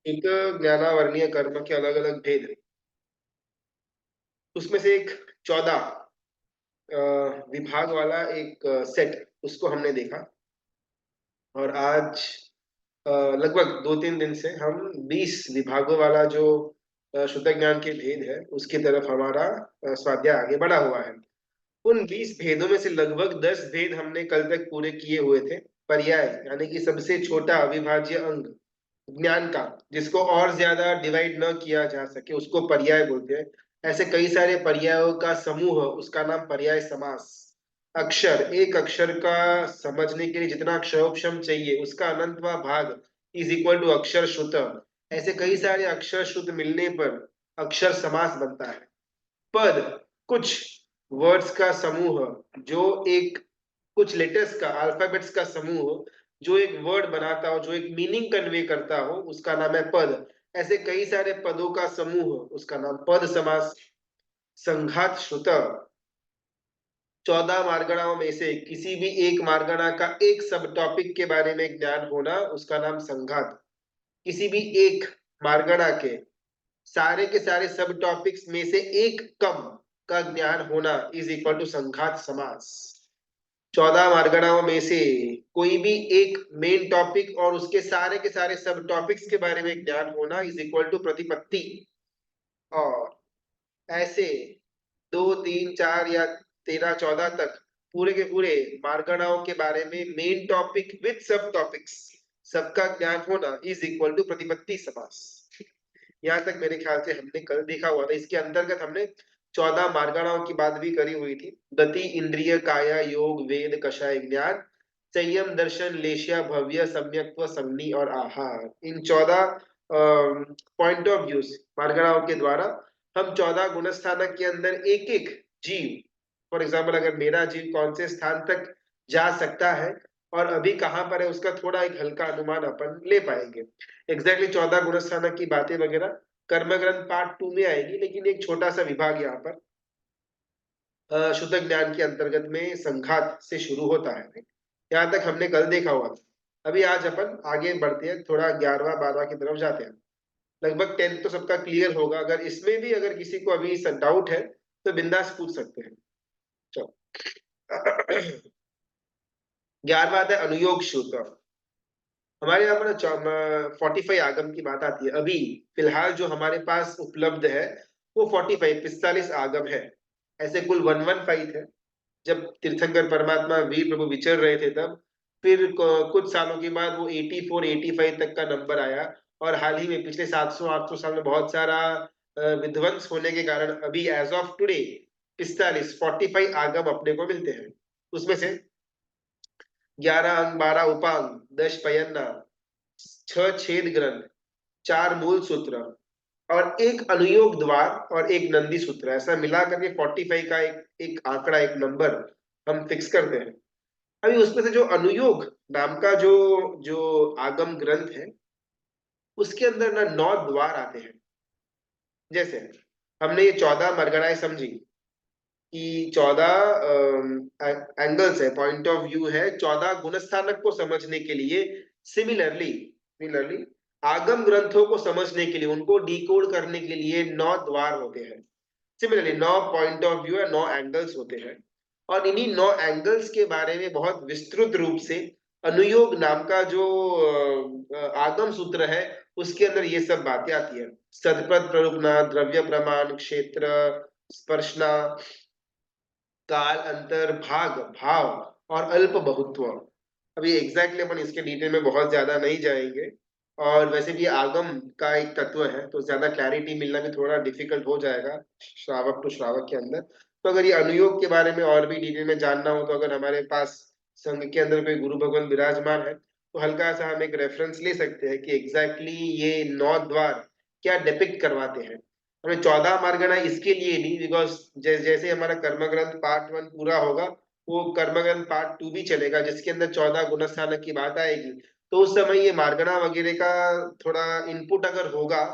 एक ज्ञानावर्णीय कर्म के अलग अलग भेद, उसमें से एक 14 विभाग वाला एक सेट, उसको हमने देखा। और आज लगभग 2-3 दिन से हम 20 विभागों वाला जो शुद्ध ज्ञान के भेद है उसकी तरफ हमारा स्वाध्याय आगे बढ़ा हुआ है। उन 20 भेदों में से लगभग 10 भेद हमने कल तक पूरे किए हुए थे। पर्याय यानी कि सबसे छोटा अविभाज्य अंग ज्ञान का, जिसको और ज्यादा डिवाइड न किया जा सके, उसको पर्याय बोलते हैं। ऐसे कई सारे पर्यायों का समूह, उसका नाम पर्याय समास। अक्षर, एक अक्षर का समझने के लिए जितना अक्षरोपशम चाहिए उसका अनंतवा भाग इज इक्वल टू अक्षर श्रुत। ऐसे कई सारे अक्षर श्रुत मिलने पर अक्षर समास बनता है। पद, कुछ वर्ड्स का समूह जो एक, कुछ लेटर्स का, अल्फाबेट्स का समूह जो एक वर्ड बनाता हो, जो एक मीनिंग कन्वे करता हो, उसका नाम है पद। ऐसे कई सारे पदों का समूह, उसका नाम पद समास। संघात श्रुत, 14 मार्गणाओं में से किसी भी एक मार्गणा का एक सब टॉपिक के बारे में ज्ञान होना, उसका नाम संघात। किसी भी एक मार्गणा के सारे सब टॉपिक्स में से एक कम का ज्ञान होना इज इक्वल टू संघात समास। 14 मार्गणाओं में से कोई भी एक मेन टॉपिक और उसके के सारे सब टॉपिक्स के बारे में ज्ञान होना इज इक्वल टू प्रतिपत्ति। और ऐसे 2, 3, 4 या 13, 14 तक पूरे के पूरे मार्गणाओं के बारे में मेन टॉपिक विद सब टॉपिक्स सबका ज्ञान होना इज इक्वल टू प्रतिपत्ति समास। यहाँ तक मेरे ख्याल से हमने कल देखा हुआ था। इसके अंतर्गत हमने 14 मार्गणाओं की बात भी करी हुई थी। गति, इंद्रिय, काया, योग, वेद, कषाय, ज्ञान, संयम, दर्शन, लेशिया, भव्य, सम्यक्त्व, संज्ञी और आहार। इन 14 पॉइंट ऑफ व्यू मार्गणाओं के द्वारा हम 14 गुणस्थानक के अंदर एक एक जीव, फॉर एग्जाम्पल अगर मेरा जीव कौन से स्थान तक जा सकता है और अभी कहाँ पर है, उसका थोड़ा एक हल्का अनुमान अपन ले पाएंगे। एग्जैक्टली 14 गुणस्थानक की बातें वगैरह कर्म ग्रंथ पार्ट 2 में आएगी, लेकिन एक छोटा सा विभाग यहाँ पर शुद्ध ज्ञान के अंतर्गत में संघात से शुरू होता है। यहाँ तक हमने कल देखा हुआ था। अभी आज अपन आगे बढ़ते हैं, थोड़ा 11वां 12वां की तरफ जाते हैं। लगभग 10 तो सबका क्लियर होगा। अगर इसमें भी अगर किसी को अभी डाउट है तो बिंदास पूछ सकते हैं। चलो 11वां आता है अनुयोग सूत्र। हमारे यहाँ पर 45 आगम की बात आती है। अभी फिलहाल जो हमारे पास उपलब्ध है वो 45 आगम है। ऐसे कुल 115 थे जब तीर्थंकर परमात्मा वीर प्रभु विचर रहे थे तब। फिर कुछ सालों के बाद वो 84-85 तक का नंबर आया। और हाल ही में पिछले 700-800 साल में बहुत सारा विध्वंस होने के कारण अभी एज ऑफ टुडे 45 आगम अपने को मिलते हैं। उसमें से 11 अंग, 12 उपांग, 10 पयन्ना, 6 छेद ग्रंथ, 4 मूल सूत्र और एक अनुयोग द्वार और एक नंदी सूत्र, ऐसा मिला करके 45 का एक आंकड़ा, एक नंबर हम फिक्स करते हैं। अभी उसमें से जो अनुयोग नाम का जो जो आगम ग्रंथ है उसके अंदर ना 9 द्वार आते हैं। जैसे हमने ये 14 मरगड़ाएं समझी कि 14 एंगल्स है, पॉइंट ऑफ व्यू है 14 गुणस्थानक को समझने के लिए। सिमिलरली आगम ग्रंथों को समझने के लिए, उनको डिकोड करने के लिए 9 द्वार होते हैं। सिमिलरली 9 पॉइंट ऑफ व्यू है, 9 एंगल्स होते हैं। और इन्हीं 9 एंगल्स के बारे में बहुत विस्तृत रूप से अनुयोग नाम का जो आगम सूत्र है उसके अंदर ये सब बातें आती है। सदपद प्ररूपना, द्रव्य प्रमाण, क्षेत्र, स्पर्शना, काल, अंतर, भाग, भाव और अल्प बहुत्व। अभी एग्जैक्टली अपन इसके डिटेल में बहुत ज्यादा नहीं जाएंगे। और वैसे भी आगम का एक तत्व है तो ज्यादा क्लैरिटी मिलना भी थोड़ा डिफिकल्ट हो जाएगा श्रावक टू श्रावक के अंदर। तो अगर ये अनुयोग के बारे में और भी डिटेल में जानना हो तो अगर हमारे पास संघ के अंदर कोई गुरु भगवान विराजमान है तो हल्का सा हम एक रेफरेंस ले सकते हैं कि एग्जैक्टली ये 9 द्वार क्या डिपिक्ट करवाते हैं। हमें 14 मार्गना इसके लिए नहीं, बिकॉज जैसे हमारा कर्म ग्रंथ पार्ट 1 पूरा होगा वो कर्म ग्रंथ पार्ट 2 भी चलेगा जिसके अंदर 14 गुणस्थानक की बात आएगी। तो उस समय ये मार्गना वगैरह का थोड़ा इनपुट अगर होगा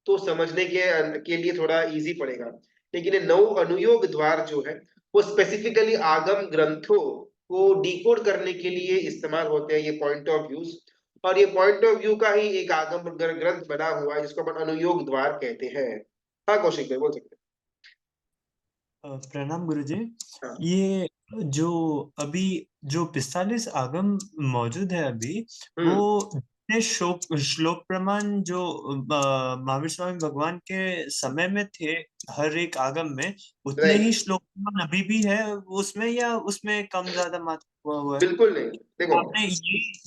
तो समझने के लिए थोड़ा इजी पड़ेगा। लेकिन ये 9 अनुयोग द्वार जो है वो स्पेसिफिकली आगम ग्रंथों को डिकोड करने के लिए इस्तेमाल होते हैं, ये पॉइंट ऑफ व्यूज। और ये पॉइंट ऑफ व्यू का ही एक आगम ग्रंथ बना हुआ है जिसको अपन अनुयोग द्वार कहते हैं। हाँ कौशिक भाई बोल सकते प्रणाम गुरुजी। हैं। हाँ। ये जो अभी जो 45 आगम मौजूद है अभी, वो हम्म। जितने श्लोक श्लोक प्रमाण जो महावीर स्वामी भगवान के समय में थे हर एक आगम में, उतने ही राइट। श्लोक प्रमाण अभी भी है उसमें, या उसमें कम ज्यादा मात्रा हुआ है? बिल्कुल नहीं। देखो। आपने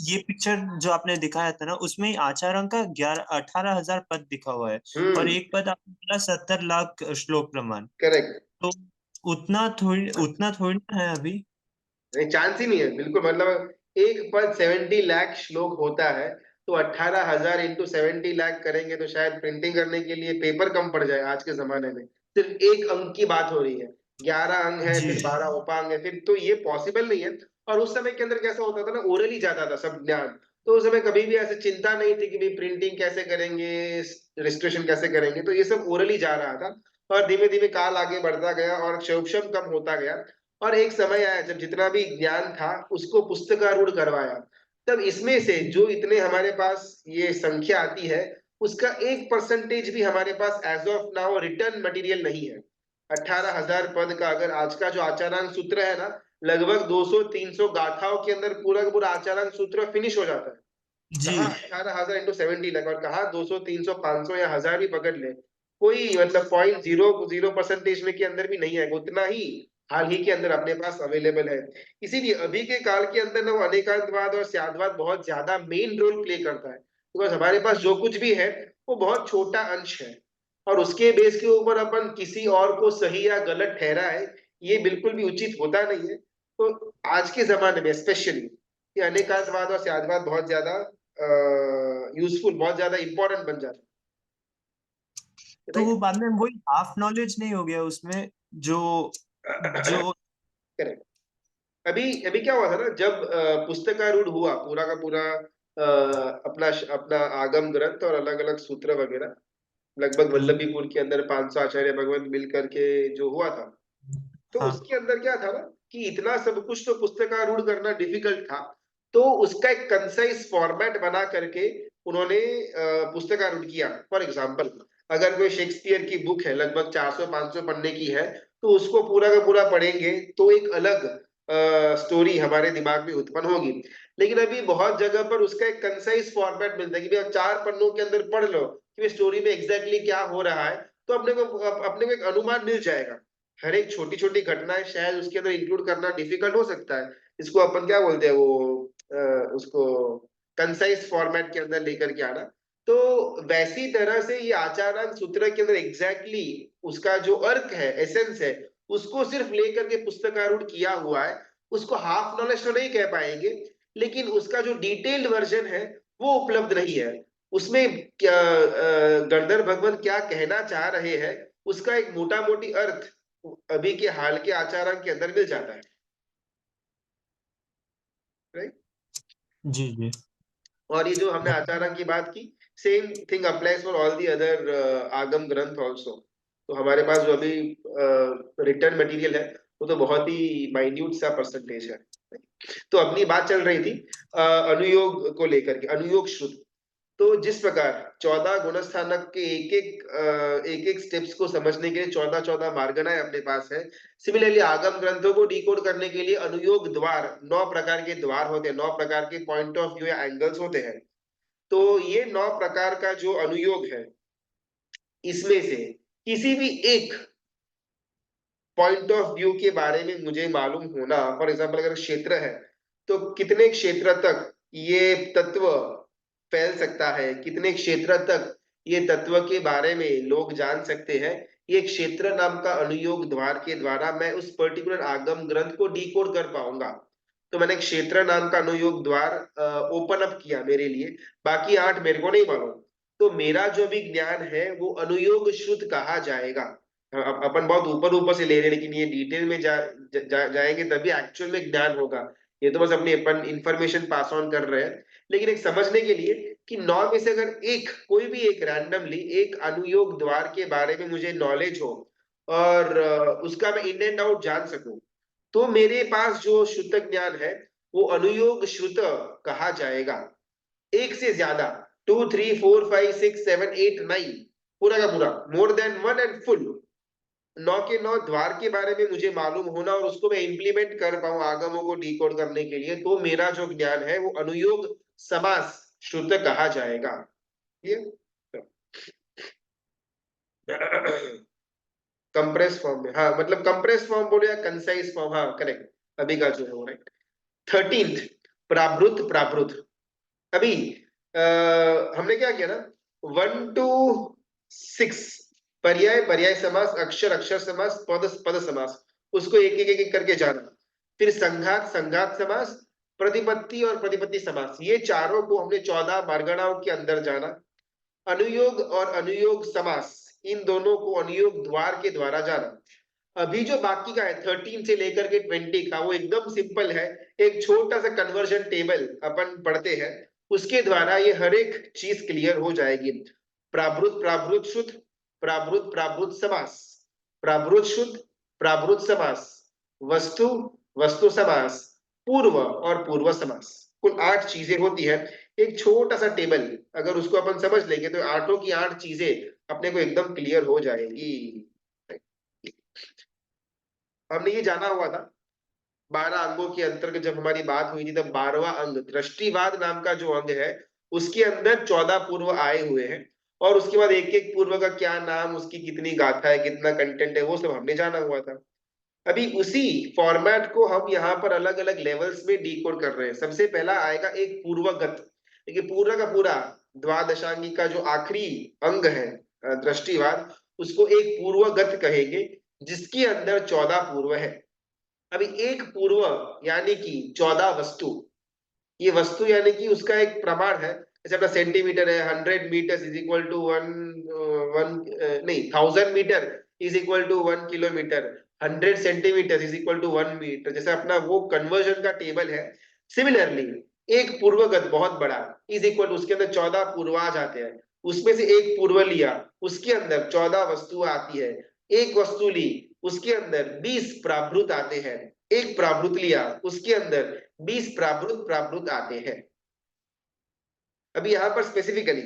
ये पिक्चर जो आपने दिखाया था ना, उसमें 8 अंक का 18,000 पद दिखा हुआ है, और हम्म। एक पद आपने बोला 70 लाख श्लोक प्रमाण। करेक्ट। तो उतना थोड़ी ना है अभी। नहीं, चांस ही नहीं है बिल्कुल। मतलब एक पद 70 लाख श्लोक होता है, तो 18,000 इंटू 70 लाख करेंगे तो शायद प्रिंटिंग करने के लिए पेपर कम पड़ जाए आज के जमाने में। सिर्फ एक अंक की बात हो रही है, 11 अंक है, जी फिर 12 उपांग है, फिर तो ये पॉसिबल नहीं है। और उस समय के अंदर कैसा होता था ना, ओरली जाता था सब ज्ञान। तो उस समय कभी भी ऐसे चिंता नहीं थी कि भाई प्रिंटिंग कैसे करेंगे, रजिस्ट्रेशन कैसे करेंगे, तो ये सब ओरली जा रहा था। और धीमे धीमे काल आगे बढ़ता गया और क्षोभम कम होता गया। और एक समय आया जब जितना भी ज्ञान था उसको पुस्तकारूढ़ करवाया। तब इसमें से जो इतने हमारे पास ये संख्या आती है, उसका 1% भी हमारे पास as of now written material नहीं है। 18,000 पद का अगर आज का जो आचारांक सूत्र है ना, लगभग 200-300 गाथाओं के अंदर पूरा का पूरा आचारांक सूत्र फिनिश हो जाता है। जी कहाँ 18,000 इंटू 70 लाख, और कहाँ 200 300 500 या 1,000 भी पकड़ ले, कोई मतलब 0.00% में के अंदर भी नहीं है। उतना ही हाल ही के अंदर अपने पास अवेलेबल है। इसीलिए अभी के काल के अंदर ना वो अनेकांतवाद और स्याद्वाद बहुत ज्यादा मेन रोल प्ले करता है, बिकॉज हमारे पास जो कुछ भी है वो बहुत छोटा अंश है। और उसके बेस के ऊपर अपन किसी और को सही या गलत ठहराए, ये बिल्कुल भी उचित होता नहीं है। तो आज के जमाने में स्पेशली ये अनेकांतवाद और स्याद्वाद बहुत ज्यादा यूजफुल, बहुत ज्यादा इंपॉर्टेंट बन जाता है। तो वो राइट। बाद में वही हाफ नॉलेज नहीं हो गया उसमें, जो जो करेक्ट। अभी अभी क्या हुआ था ना, जब पुस्तकारूढ़ हुआ पूरा का पूरा अपना अपना आगम ग्रंथ और अलग अलग सूत्र वगैरह, लगभग जी वल्लभीपुर के अंदर 500 आचार्य भगवत मिल करके जो हुआ था, तो हाँ उसके अंदर क्या था ना कि इतना सब कुछ तो पुस्तकारूढ़ करना डिफिकल्ट था। तो उसका एक कंसाइज फॉर्मेट बना करके उन्होंने पुस्तकारूढ़ किया। फॉर एग्जाम्पल, अगर कोई शेक्सपियर की बुक है, लगभग 400-500 पन्ने की है, तो उसको पूरा का पूरा पढ़ेंगे तो एक अलग स्टोरी हमारे दिमाग में उत्पन्न होगी। लेकिन अभी बहुत जगह पर उसका एक कंसाइज फॉर्मेट मिलता है कि भैया 4 पन्नों के अंदर पढ़ लो कि स्टोरी में एग्जैक्टली क्या हो रहा है, तो अपने को एक अनुमान मिल जाएगा। हर एक छोटी छोटी घटनाएं शायद उसके अंदर इंक्लूड करना डिफिकल्ट हो सकता है। इसको अपन क्या बोलते हैं वो, उसको कंसाइज फॉर्मेट के अंदर लेकर के आना। तो वैसी तरह से ये आचारांक सूत्र के अंदर एग्जैक्टली उसका जो अर्थ है, एसेंस है, उसको सिर्फ लेकर के पुस्तकारूढ़ किया हुआ है। उसको हाफ नॉलेज तो नहीं कह पाएंगे, लेकिन उसका जो डिटेल्ड वर्जन है वो उपलब्ध नहीं है। उसमें क्या गणधर भगवान क्या कहना चाह रहे हैं, उसका एक मोटा मोटी अर्थ अभी के हाल के आचारण के अंदर मिल जाता है। राइट। जी जी और ये जो हमने आचारण की बात की, same thing applies for all the other आगम ग्रंथ ऑल्सो। तो हमारे पास जो अभी रिटर्न मटेरियल है वो तो बहुत ही माइन्यूट सा परसेंटेज है। तो अपनी बात चल रही थी अनुयोग को लेकर के, अनुयोग श्रुत। तो जिस प्रकार 14 गुणस्थानक के एक एक स्टेप्स को समझने के लिए 14-14 मार्गनाएं अपने पास है, सिमिलरली आगम ग्रंथों को डिकोड करने के लिए अनुयोग द्वार, 9 प्रकार के द्वार होते हैं, 9 प्रकार के पॉइंट ऑफ व्यू या एंगल्स होते हैं। तो ये 9 प्रकार का जो अनुयोग है, इसमें से किसी भी एक पॉइंट ऑफ व्यू के बारे में मुझे मालूम होना, फॉर एग्जाम्पल अगर क्षेत्र है, तो कितने क्षेत्र तक ये तत्व फैल सकता है, कितने क्षेत्र तक ये तत्व के बारे में लोग जान सकते हैं, ये क्षेत्र नाम का अनुयोग द्वार के द्वारा मैं उस पर्टिकुलर आगम ग्रंथ को डिकोड कर पाऊंगा। तो मैंने क्षेत्र नाम का अनुयोग द्वार ओपन अप किया मेरे लिए, बाकी 8 मेरे को नहीं मालूम। तो मेरा जो भी ज्ञान है वो अनुयोग श्रुत कहा जाएगा। अपन बहुत ऊपर ऊपर से ले रहे हैं, लेकिन ये डिटेल में जाएंगे तभी एक्चुअल में ज्ञान होगा। ये तो बस अपनी अपन इंफॉर्मेशन पास ऑन कर रहे हैं। लेकिन एक समझने के लिए कि 9 में से अगर एक कोई भी एक रैंडमली एक अनुयोग द्वार के बारे में मुझे नॉलेज हो और उसका मैं इन एंड आउट जान सकूं, तो मेरे पास जो शुद्ध ज्ञान है वो अनुयोग श्रुत कहा जाएगा। एक से ज्यादा, 2 3 4 5 6 7 8 9, पूरा का पूरा, more than one and full, 9 के 9 द्वार के बारे में मुझे मालूम होना और उसको मैं इंप्लीमेंट कर पाऊं आगमों को डिकोड करने के लिए, तो मेरा जो ज्ञान है वो अनुयोग समास श्रुत कहा जाएगा। ये कंप्रेस फॉर्म में, हाँ मतलब कंप्रेस फॉर्म बोलो या कंसाइज फॉर्म, हाँ करेक्ट, अभी का जो है वो राइट। 13th प्राभृत प्राभृत। अभी हमने क्या किया ना, 1 to 6 पर्याय पर्याय समास, अक्षर अक्षर समास, पद पद समास, उसको एक एक एक करके जाना। फिर संघात संघात समास, प्रतिपत्ति और प्रतिपत्ति समास, ये चारों को हमने 14 मार्गणाओं के अंदर जाना। अनुयोग और अनुयोग समास, इन दोनों को अनुयोग द्वार के द्वारा जाना। अभी जो बाकी का है 13 से लेकर के 20 का, वो एकदम सिंपल है। एक छोटा सा कन्वर्जन टेबल अपन पढ़ते हैं, उसके द्वारा ये हर एक चीज क्लियर हो जाएगी। प्राभृत प्राभृत शुद्ध, प्राभृत प्राभृत समास, प्राभृत शुद्ध, प्राभृत समास, वस्तु वस्तु समास, पूर्व और पूर्व समास, कुल 8 चीजें होती है। एक छोटा सा टेबल, अगर उसको अपन समझ लेंगे तो आठों की 8 चीजें अपने को एकदम क्लियर हो जाएगी। हमने ये जाना हुआ था 12 अंगों के अंतर्गत जब हमारी बात हुई थी, तब 12वां अंग दृष्टिवाद नाम का जो अंग है, उसके अंदर 14 पूर्व आए हुए हैं, और उसके बाद एक एक पूर्व का क्या नाम, उसकी कितनी गाथा है, कितना कंटेंट है, वो सब हमने जाना हुआ था। अभी उसी फॉर्मेट को हम यहाँ पर अलग अलग लेवल्स में डिकोड कर रहे हैं। सबसे पहला आएगा एक पूर्वगत, देखिए पूरा का पूरा द्वादशांगी का जो आखिरी अंग है दृष्टिवाद, उसको एक पूर्वगत कहेंगे, जिसके अंदर 14 पूर्व है। अभी एक पूर्व यानी कि 14 वस्तु, ये वस्तु यानी कि उसका एक प्रमाण है, जैसे अपना सेंटीमीटर है, 100 metre is equal to one one नहीं 1000 metre is equal to 1 kilometre, 100 centimetre is equal to 1 metre, जैसे अपना वो कन्वर्जन का टेबल है। सिमिलरली एक पूर्वगत बहुत बड़ा इज इक्वल टू, उसके अंदर 14 पूर्वाज आते हैं, उसमें से एक पूर्व लिया, उसके अंदर 14 वस्तु आती है। एक वस्तु ली, उसके अंदर 20 प्राभृत आते हैं। एक प्राभृत लिया, उसके अंदर 20 प्राभृत प्राभृत आते हैं। अभी यहाँ पर स्पेसिफिकली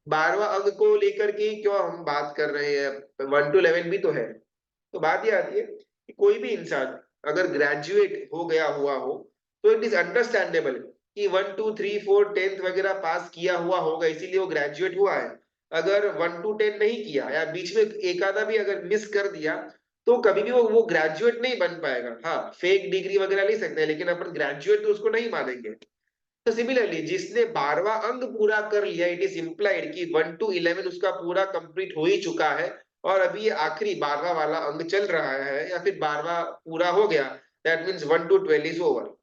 12वां अंग को लेकर के क्यों हम बात कर रहे हैं, 1 to 11 भी तो है। तो बात ये आती है कि कोई भी इंसान अगर ग्रेजुएट हो गया हुआ हो, तो इट इज अंडरस्टैंडेबल कि 1 2 3 4 10th वगैरह पास किया हुआ होगा, इसीलिए वो ग्रेजुएट हुआ है। अगर 1 to 10 नहीं किया या बीच में एक आधा भी अगर मिस कर दिया, तो कभी भी वो ग्रेजुएट नहीं बन पाएगा। हाँ फेक डिग्री वगैरह ले सकते हैं, लेकिन अपन ग्रेजुएट तो उसको नहीं मानेंगे। तो सिमिलरली जिसने 12वां अंग पूरा कर लिया, इट इज इम्प्लाइड कि 1 to 11 उसका पूरा कंप्लीट हो ही चुका है, और अभी ये आखिरी 12वां वाला अंग चल रहा है, या फिर 12वां पूरा हो गया, that means 1 to 12 is over.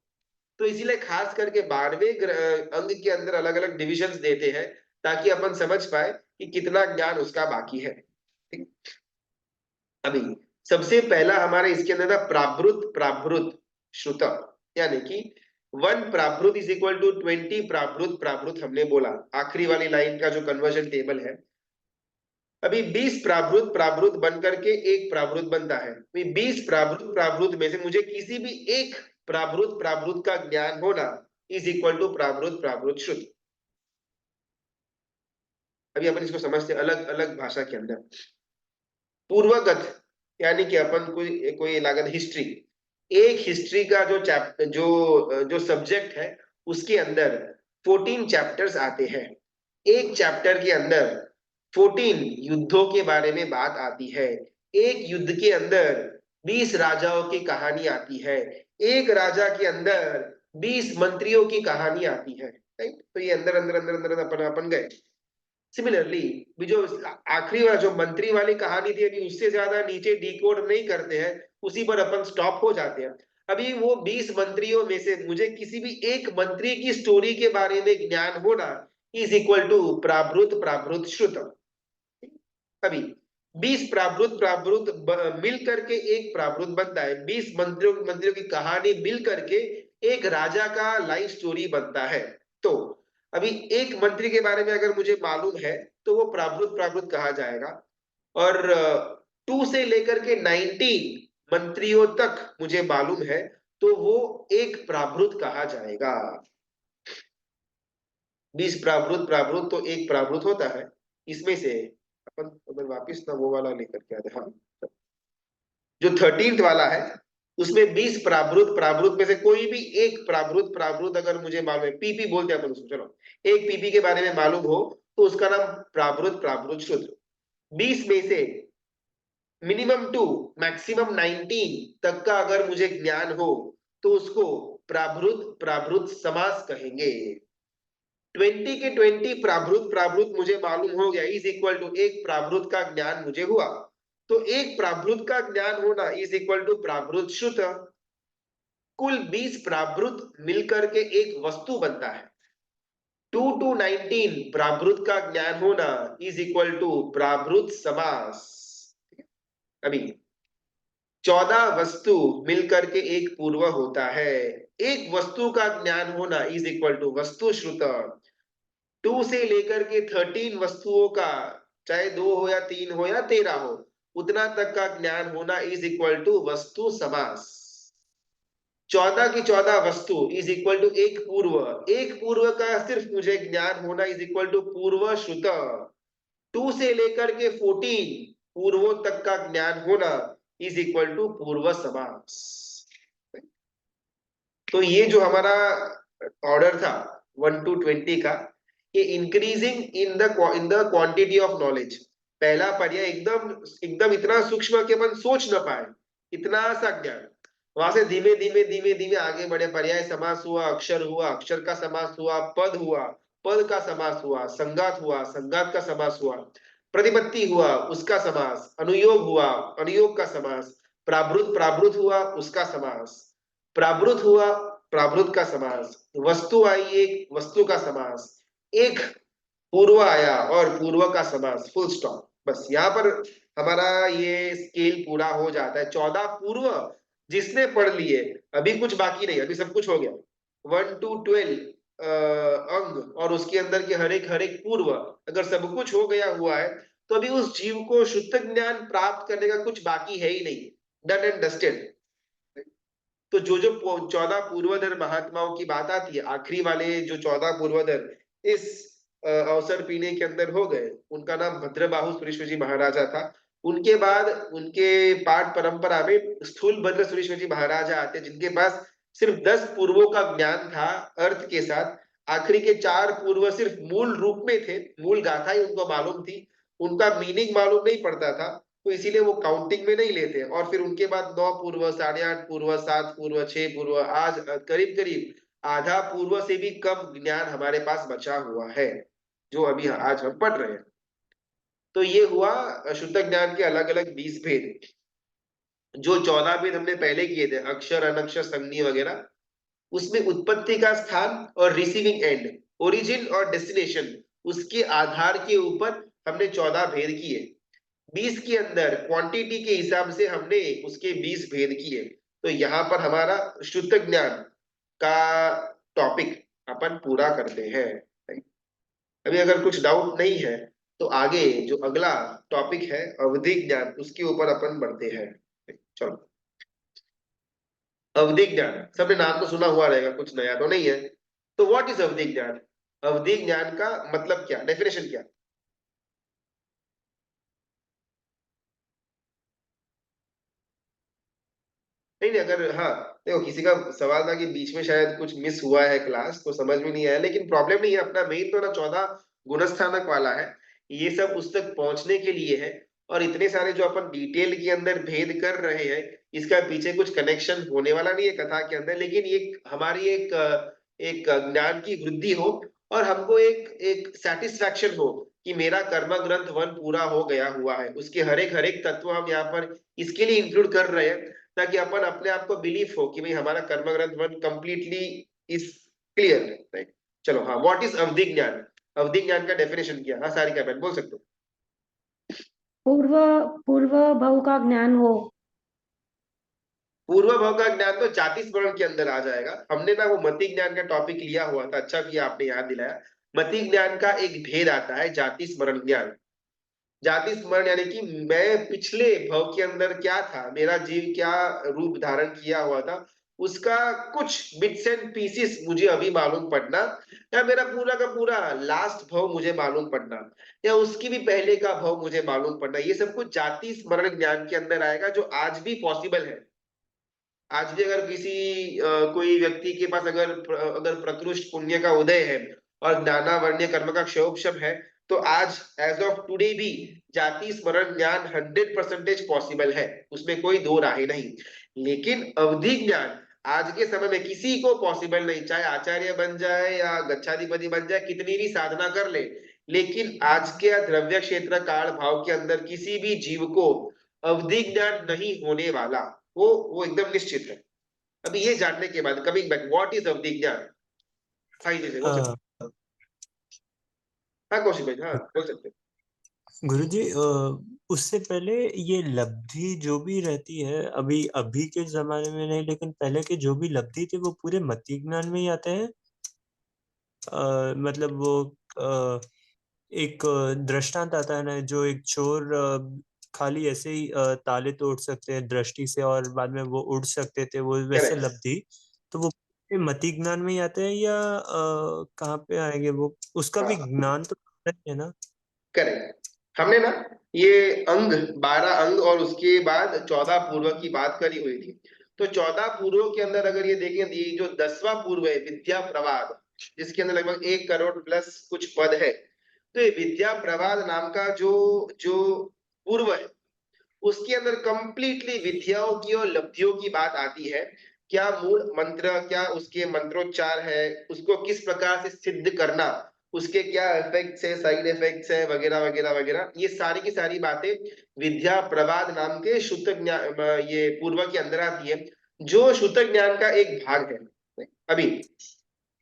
तो इसीलिए खास करके 12वें अंग के अंदर अलग अलग डिविजन्स देते हैं, ताकि अपन समझ पाए कि कितना ज्ञान उसका बाकी है। ठीक? अभी सबसे पहला हमारे इसके अंदर था प्राभृत प्राभृत श्रुत, यानी कि 1 प्राभृत इज इक्वल टू 20 प्राभृत प्राभृत, हमने बोला आखिरी वाली लाइन का जो कन्वर्जन टेबल है। अभी 20 प्राभृत प्राभृत बन करके एक प्राभृत बनता है। 20 प्राभृत प्राभृत में से मुझे किसी भी एक प्राभृत प्राभृत का ज्ञान होना इज इक्वल टू प्राभृत प्राभृत श्रुत। अभी अपन इसको समझते हैं अलग अलग भाषा के अंदर। पूर्वगत यानी कि अपन कोई कोई लागत हिस्ट्री, एक हिस्ट्री का जो चैप्टर जो सब्जेक्ट है, उसके अंदर 14 चैप्टर्स आते हैं। एक चैप्टर के अंदर 14 युद्धों के बारे में बात आती है। एक युद्ध के अंदर 20 राजाओं की कहानी आती है। एक राजा के अंदर 20 मंत्रियों की कहानी आती है। राइट, तो ये अंदर अंदर अंदर अंदर अपन अपन गए। सिमिलरली भी जो आखिरी वाला जो मंत्री वाली कहानी थी, अभी उससे ज्यादा नीचे डिकोड नहीं करते हैं, उसी पर अपन स्टॉप हो जाते हैं। अभी वो 20 मंत्रियों में से मुझे किसी भी एक मंत्री की स्टोरी के बारे में ज्ञान होना इज इक्वल टू प्राभृत प्राभृत श्रुत। अभी 20 प्राभृत प्राभृत मिल करके एक प्राभृत बनता है। 20 मंत्रियों की कहानी मिल करके एक राजा का लाइफ स्टोरी बनता है। तो अभी एक मंत्री के बारे में अगर मुझे मालूम है, तो वो प्राभृत प्राभृत कहा जाएगा। और 2 से लेकर के 19 मंत्रियों तक मुझे मालूम है, तो वो एक प्राभृत कहा जाएगा। 20 प्रावृत प्रावृत तो एक प्रावृत होता है, इसमें से अपन अगर वापिस ना वो वाला लेकर के आते, हाँ जो 13th वाला है उसमें 20 प्रावृत प्रावृत में से कोई भी एक प्रावृत प्रावृत अगर मुझे मालूम है, पीपी बोलते हैं अपन उसको, चलो एक पीपी के बारे में मालूम हो तो उसका नाम प्रावृत प्रावृत सूत्र। 20 में से मिनिमम 2 मैक्सिमम 19 तक का अगर मुझे ज्ञान हो तो उसको प्रावृत प्रावृत समास कहेंगे। 20 के 20 प्रावृत प्रावृत मुझे मालूम हो गया इज इक्वल टू एक प्रावृत का ज्ञान मुझे हुआ, तो एक प्रावृत का ज्ञान होना इज इक्वल टू प्रावृत श्रुत। कुल 20 प्रावृत मिलकर के एक वस्तु बनता है। 2 to 19 प्रावृत का ज्ञान होना इज इक्वल टू प्रावृत समास। अभी 14 वस्तु मिलकर के एक पूर्व होता है, एक वस्तु का ज्ञान होना इज इक्वल टू वस्तु श्रुत। 2 से लेकर के 13 वस्तुओं का, चाहे 2 हो या 3 हो या 13 हो, उतना तक का ज्ञान होना इज इक्वल टू वस्तु समास। 14 की 14 वस्तु इज इक्वल टू एक पूर्व, एक पूर्व का सिर्फ मुझे ज्ञान होना इज इक्वल टू पूर्व श्रुत। 2 से लेकर के 14 पूर्वों तक का ज्ञान होना इज इक्वल टू पूर्व समास। तो ये जो हमारा ऑर्डर था 1 to 20 का, ये increasing in the quantity of knowledge. पहला पर्याय एकदम एकदम इतना सूक्ष्म कि अपन सोच न पाए, इतना सा ज्ञान। वहां से धीमे धीमे धीमे धीमे आगे बढ़े, पर्याय समास हुआ, अक्षर का समास हुआ, पद का समास हुआ, संघात हुआ, संघात का समास हुआ, प्रतिपत्ति हुआ, उसका समास, अनुयोग हुआ, अनुयोग का समास, प्रावृत प्रावृत हुआ, उसका समास, प्रावृत हुआ, प्रावृत का समास, वस्तु आई एक, वस्तु का समास, एक पूर्व आया और पूर्व का समास, फुल स्टॉप। बस यहाँ पर हमारा ये स्केल पूरा हो जाता है। 14 पूर्व जिसने पढ़ लिए, अभी कुछ बाकी नहीं, अभी सब कुछ हो गया। 1 to 12 अंग और उसके अंदर के हर एक पूर्व अगर सब कुछ हो गया हुआ है तो अभी उस जीव को शुद्ध ज्ञान प्राप्त करने का कुछ बाकी है ही नहीं, डन एंड डस्टेड। तो जो जो 14 पूर्वधर महात्माओं की बात आती है, आखिरी वाले जो 14 पूर्वधर इस अवसर पीने के अंदर हो गए, उनका नाम भद्रबाहु सुरेश्वर जी महाराजा था। उनके बाद उनके पाठ परंपरा में स्थूल भद्र सुरेश्वर जी महाराजा आते, जिनके पास सिर्फ 10 पूर्वों का ज्ञान था अर्थ के साथ। आखिरी के 4 पूर्व सिर्फ मूल रूप में थे, मूल गाथा ही उनको मालूम थी, उनका मीनिंग मालूम नहीं पड़ता था, तो इसीलिए वो काउंटिंग में नहीं लेते। और फिर उनके बाद 9 पूर्व, 8.5 पूर्व, 7 पूर्व, 6 पूर्व, आज करीब करीब आधा पूर्व से भी कम ज्ञान हमारे पास बचा हुआ है जो अभी आज हम पढ़ रहे हैं। तो ये हुआ शुद्ध ज्ञान के अलग अलग 20 भेद। जो 14 भेद हमने पहले किए थे, अक्षर अनक्षर संज्ञी वगैरह, उसमें उत्पत्ति का स्थान और रिसीविंग एंड, ओरिजिन और डेस्टिनेशन, उसके आधार के ऊपर हमने 14 भेद किए। 20 के अंदर क्वांटिटी के हिसाब से हमने उसके 20 भेद किए। तो यहाँ पर हमारा शुद्ध ज्ञान का टॉपिक अपन पूरा करते हैं। अभी अगर कुछ डाउट नहीं है तो आगे जो अगला टॉपिक है अवधि ज्ञान, उसके ऊपर अपन बढ़ते हैं। चलो, अवधि ज्ञान सबने नाम तो सुना हुआ रहेगा, कुछ नया तो नहीं है। तो व्हाट इज अवधि ज्ञान? अवधि ज्ञान का मतलब क्या, डेफिनेशन क्या? नहीं नहीं, अगर हाँ, देखो किसी का सवाल था कि बीच में शायद कुछ मिस हुआ है क्लास तो समझ में नहीं आया, लेकिन प्रॉब्लम नहीं है, अपना मेन तो ना 14 गुणस्थानक वाला है, ये सब उस तक पहुंचने के लिए है। और इतने सारे जो अपन डिटेल के अंदर भेद कर रहे हैं, इसका पीछे कुछ कनेक्शन होने वाला नहीं है कथा के अंदर, लेकिन ये हमारी एक ज्ञान की वृद्धि हो और हमको एक एक सेटिस्फैक्शन हो कि मेरा कर्म ग्रंथ 1 पूरा हो गया हुआ है। उसके हर एक तत्व हम यहाँ पर इसके लिए इंक्लूड कर रहे हैं ताकि अपन अपने आप को बिलीफ हो कि भाई हमारा कर्म ग्रंथ 1 कंप्लीटली इज क्लियर, राइट। चलो हाँ, व्हाट इज अवधि ज्ञान? अवधि ज्ञान का डेफिनेशन किया, हाँ सारिका बहन बोल सकते हो। पूर्व पूर्व भव का ज्ञान हो। पूर्व भव का ज्ञान तो जाति स्मरण के अंदर आ जाएगा। हमने ना वो मति ज्ञान का टॉपिक लिया हुआ था, अच्छा किया आपने याद दिलाया। मति ज्ञान का एक भेद आता है जाति स्मरण ज्ञान। जाति स्मरण यानी कि मैं पिछले भव के अंदर क्या था, मेरा जीव क्या रूप धारण किया हुआ था, उसका कुछ बिट्स एंड पीसेस मुझे अभी मालूम पड़ना, या मेरा पूरा का पूरा लास्ट भव मुझे मालूम पड़ना, या उसकी भी पहले का भव मुझे मालूम पड़ना, ये सब कुछ जाति स्मरण ज्ञान के अंदर आएगा, जो आज भी पॉसिबल है। आज भी अगर कोई व्यक्ति के पास अगर प्रकृष्ट पुण्य का उदय है और ज्ञानावरण्य कर्म का क्षयोपशम है, तो आज एज ऑफ टुडे भी जाति स्मरण ज्ञान 100% पॉसिबल है, उसमें कोई दो राय नहीं। लेकिन अवधि ज्ञान आज के समय में किसी को पॉसिबल नहीं, चाहे आचार्य बन जाए या गच्छाधिपति बन जाए, कितनी भी साधना कर ले, लेकिन आज के द्रव्य क्षेत्र काल भाव के अंदर किसी भी जीव को अवधि ज्ञान नहीं होने वाला, वो एकदम निश्चित है। अभी ये जानने के बाद कमिंग बैक, व्हाट इज अवधि ज्ञान? हाँ जी बोल सकते अ, हाँ कौशिक भाई, हाँ बोल सकते हैं। गुरुजी, उससे पहले ये लब्धि जो भी रहती है, अभी अभी के जमाने में नहीं, लेकिन पहले के जो भी लब्धि थे वो पूरे मति ज्ञान में ही आते हैं। मतलब वो एक दृष्टांत आता है ना, जो एक चोर खाली ऐसे ही ताले तोड़ सकते हैं दृष्टि से, और बाद में वो उड़ सकते थे, वो वैसे करेक्ट लब्धि। तो वो मति ज्ञान में ही आते हैं, या कहाँ पे आएंगे वो? उसका भी हाँ ज्ञान तो है ना? करेक्ट। हमने ना ये अंग 12 अंग और उसके बाद 14 पूर्व की बात करी हुई थी। तो 14 पूर्व के अंदर अगर ये देखें, ये जो 10वां पूर्व है विद्या प्रवाद, जिसके अंदर लगभग 1 करोड़ प्लस कुछ पद है, तो ये विद्या प्रवाद नाम का जो जो पूर्व है, उसके अंदर कंप्लीटली विद्याओं की और लब्धियों की बात आती है। क्या मूल मंत्र, क्या उसके मंत्रोच्चार है, उसको किस प्रकार से सिद्ध करना, उसके क्या इफेक्ट्स है, साइड इफेक्ट्स है, वगैरह वगैरह वगैरह, ये सारी की सारी बातें विद्या प्रवाद नाम के शुद्ध ज्ञान ये पूर्व के अंदर आती है, जो शुद्ध ज्ञान का एक भाग है। अभी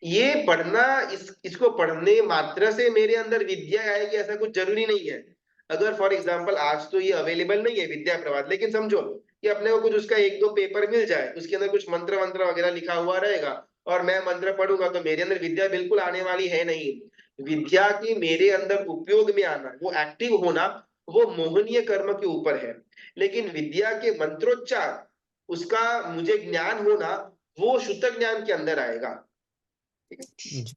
ये पढ़ना, इसको पढ़ने मात्र से मेरे अंदर विद्या आएगी ऐसा कुछ जरूरी नहीं है। अगर फॉर एग्जांपल आज तो ये अवेलेबल नहीं है विद्या प्रवाद, लेकिन समझो कि अपने को कुछ उसका 1-2 पेपर मिल जाए, उसके अंदर कुछ मंत्र मंत्र वगैरह लिखा हुआ रहेगा, और मैं मंत्र पढ़ूंगा, तो मेरे अंदर विद्या बिल्कुल आने वाली है नहीं। विद्या की मेरे अंदर उपयोग में आना, वो एक्टिव होना, वो मोहनीय कर्म के ऊपर है। लेकिन विद्या के मंत्रोच्चार, उसका मुझे ज्ञान होना, वो शुद्ध ज्ञान के अंदर आएगा। ठीक है, जी।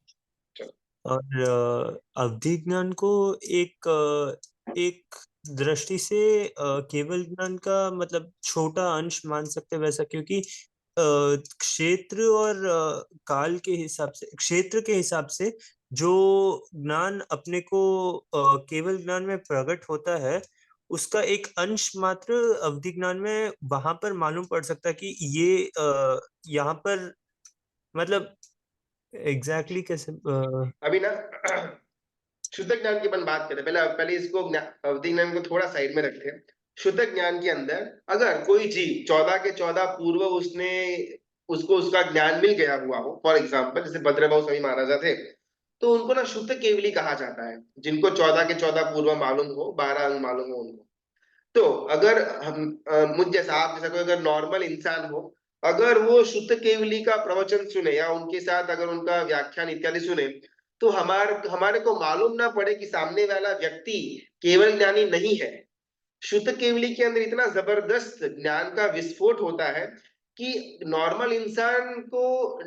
चलो। और अवधि ज्ञान को एक दृष्टि से केवल ज्ञान का मतलब छोटा अंश मान सकते हैं वैसा, क्योंकि क्षेत्र और काल के हिसाब से, क्षेत्र के हिसाब से जो ज्ञान अपने को केवल ज्ञान में प्रकट होता है, उसका एक अंश मात्र अवधि ज्ञान में वहां पर मालूम पड़ सकता है कि ये यहाँ पर मतलब एग्जैक्टली कैसे अभी ना शुद्ध ज्ञान की अपन बात करें, पहले पहले इसको अवधि ज्ञान को थोड़ा साइड में रखते हैं। शुद्ध ज्ञान के अंदर अगर कोई जीव 14 के 14 पूर्व उसने उसको उसका ज्ञान मिल गया हुआ हो, फॉर एग्जाम्पल जैसे भद्रभाव स्वामी महाराजा थे, तो उनको ना शुद्ध केवली कहा जाता है, जिनको 14 के 14 पूर्व मालूम हो, 12 अंग मालूम हो उनको। तो अगर हम मुझ जैसा, आप जैसा कोई अगर नॉर्मल इंसान हो, अगर वो शुद्ध केवली का प्रवचन सुने या उनके साथ अगर उनका व्याख्यान इत्यादि सुने, तो हमारे को मालूम ना पड़े कि सामने वाला व्यक्ति केवल ज्ञानी नहीं है। शुद्ध केवली के अंदर इतना जबरदस्त ज्ञान का विस्फोट होता है कि नॉर्मल इंसान को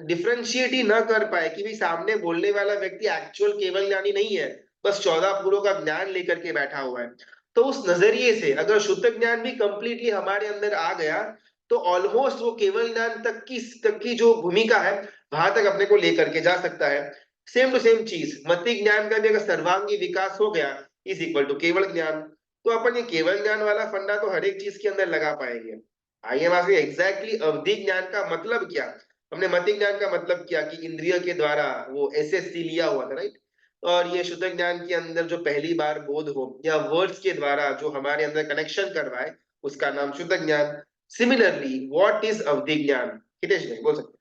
डिफरेंशिएट ही ना कर पाए कि भाई सामने बोलने वाला व्यक्ति एक्चुअल केवल ज्ञानी नहीं है, बस 14 पूर्वों का ज्ञान लेकर के बैठा हुआ है। तो उस नजरिए से अगर शुद्ध ज्ञान भी कंप्लीटली हमारे अंदर आ गया, तो ऑलमोस्ट वो केवल ज्ञान तक की जो भूमिका है, वहां तक अपने को लेकर के जा सकता है। सेम टू सेम चीज मति ज्ञान का भी अगर सर्वांगी विकास हो गया, इज इक्वल टू केवल ज्ञान। तो अपन ये केवल ज्ञान वाला फंडा तो हर एक चीज के अंदर लगा पाएंगे। आइए हम आगे एग्जैक्टली अवधि ज्ञान का मतलब क्या। हमने मति ज्ञान का मतलब क्या कि इंद्रिय के द्वारा वो एसएससी लिया हुआ था, राइट। और ये शुद्ध ज्ञान के अंदर जो पहली बार बोध हो या वर्ड्स के द्वारा जो हमारे अंदर कनेक्शन करवाए, उसका नाम शुद्ध ज्ञान। सिमिलरली व्हाट इज अवधि ज्ञान, हितेश भाई बोल सकते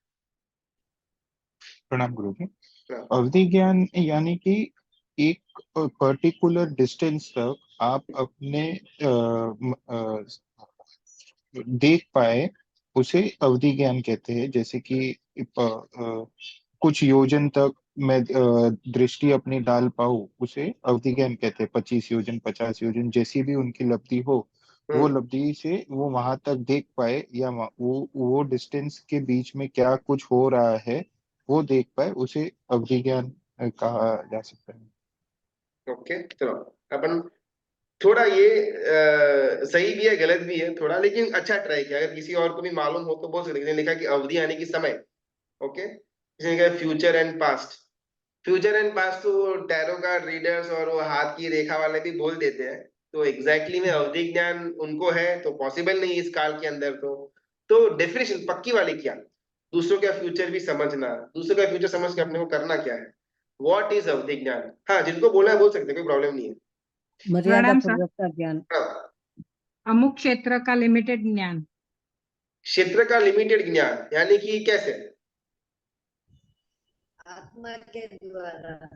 प्रणाम गुरु जी। हैं? हाँ, अवधि ज्ञान यानी कि एक पर्टिकुलर डिस्टेंस तक आप अपने देख पाए, उसे अवधि ज्ञान कहते हैं। जैसे कि कुछ योजन तक मैं दृष्टि अपनी डाल पाऊं, उसे अवधि ज्ञान कहते हैं। 25 योजन, 50 योजन, जैसी भी उनकी लब्धि हो, वो लब्धि से वो वहां तक देख पाए, या वो डिस्टेंस के बीच में क्या कुछ हो रहा है वो देख पाए, उसे अवधि ज्ञान कहा जा सकता है। ओके, चलो अपन थोड़ा ये सही भी है गलत भी है थोड़ा, लेकिन अच्छा ट्राई किया। अगर किसी और को भी मालूम हो तो बोल सकते हैं। किसी ने लिखा कि अवधि यानी कि समय। ओके, किसी ने कहा future and past. Future and past तो टैरो कार्ड रीडर्स और वो हाथ की रेखा वाले भी बोल देते हैं। तो एग्जैक्टली में अवधि ज्ञान उनको है तो पॉसिबल नहीं इस काल के अंदर। तो डेफिनेशन पक्की वाली क्या, दूसरों का फ्यूचर भी समझना, दूसरों का फ्यूचर समझ के अपने को करना क्या है, व्हाट इज अवधि ज्ञान। हाँ, जिनको बोलना है बोल सकते हैं, कोई प्रॉब्लम नहीं है। मर्यादा प्रणाम सर। पूर्वक का ज्ञान, हाँ, अमुक क्षेत्र का लिमिटेड ज्ञान। क्षेत्र का लिमिटेड ज्ञान यानी कि कैसे? आत्मा के द्वारा।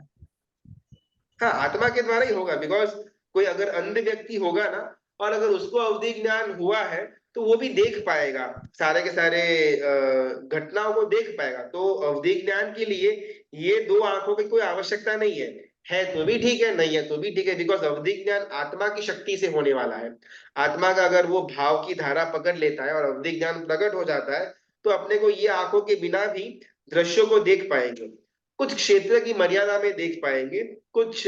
हाँ, आत्मा के द्वारा ही होगा। बिकॉज कोई अगर अंध व्यक्ति होगा ना, और अगर उसको अवधि ज्ञान हुआ है तो वो भी देख पाएगा, सारे के सारे घटनाओं को देख पाएगा। तो अवधि ज्ञान के लिए ये दो आंखों की कोई आवश्यकता नहीं है तो भी ठीक है, नहीं है तो भी ठीक है। बिकॉज अवधि ज्ञान आत्मा की शक्ति से होने वाला है। आत्मा का अगर वो भाव की धारा पकड़ लेता है और अवधि ज्ञान प्रकट हो जाता है तो अपने को ये आंखों के बिना भी दृश्यों को देख पाएंगे, कुछ क्षेत्र की मर्यादा में देख पाएंगे, कुछ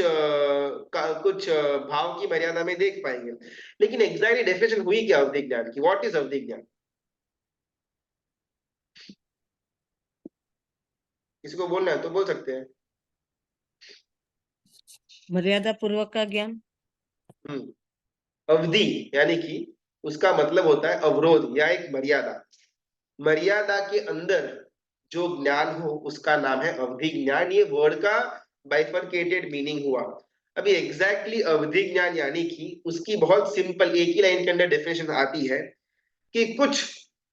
भाव की मर्यादा में देख पाएंगे। लेकिन एग्जैक्टली डेफिनेशन हुई क्या अवधि ज्ञान की, व्हाट इज अवधि ज्ञान? किसी को बोलना है तो बोल सकते हैं। मर्यादा पूर्वक का ज्ञान, अवधि यानी कि उसका मतलब होता है अवरोध या एक मर्यादा। मर्यादा के अंदर जो ज्ञान हो उसका नाम है अवधि ज्ञान। ये वर्ड का बाइफरकेटेड मीनिंग हुआ। अभी एग्जैक्टली अवधि ज्ञान यानी कि उसकी बहुत सिंपल एक ही लाइन के अंदर डेफिनेशन आती है कि कुछ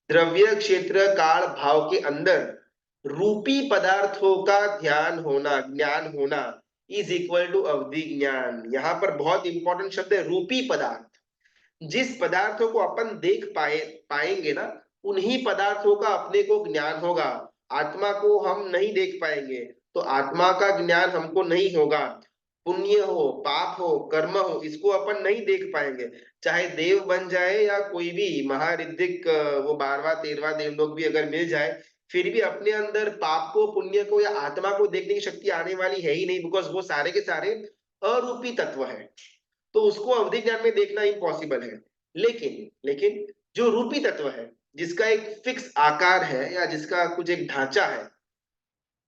द्रव्य क्षेत्र काल भाव के अंदर रूपी पदार्थों का ध्यान होना, ज्ञान होना इज इक्वल टू अवधि ज्ञान। यहाँ पर बहुत इंपॉर्टेंट शब्द है रूपी पदार्थ। जिस पदार्थों को अपन देख पाएंगे ना, उन्हीं पदार्थों का अपने को ज्ञान होगा। आत्मा को हम नहीं देख पाएंगे तो आत्मा का ज्ञान हमको नहीं होगा। पुण्य हो, पाप हो, कर्म हो, इसको अपन नहीं देख पाएंगे। चाहे देव बन जाए या कोई भी महारिद्धिक वो 12वां 13वां देवलोक भी अगर मिल जाए, फिर भी अपने अंदर पाप को, पुण्य को या आत्मा को देखने की शक्ति आने वाली है ही नहीं। बिकॉज वो सारे के सारे अरूपी तत्व है, तो उसको अवधि ज्ञान में देखना इम्पॉसिबल है। लेकिन जो रूपी तत्व है, जिसका एक फिक्स आकार है या जिसका कुछ एक ढांचा है,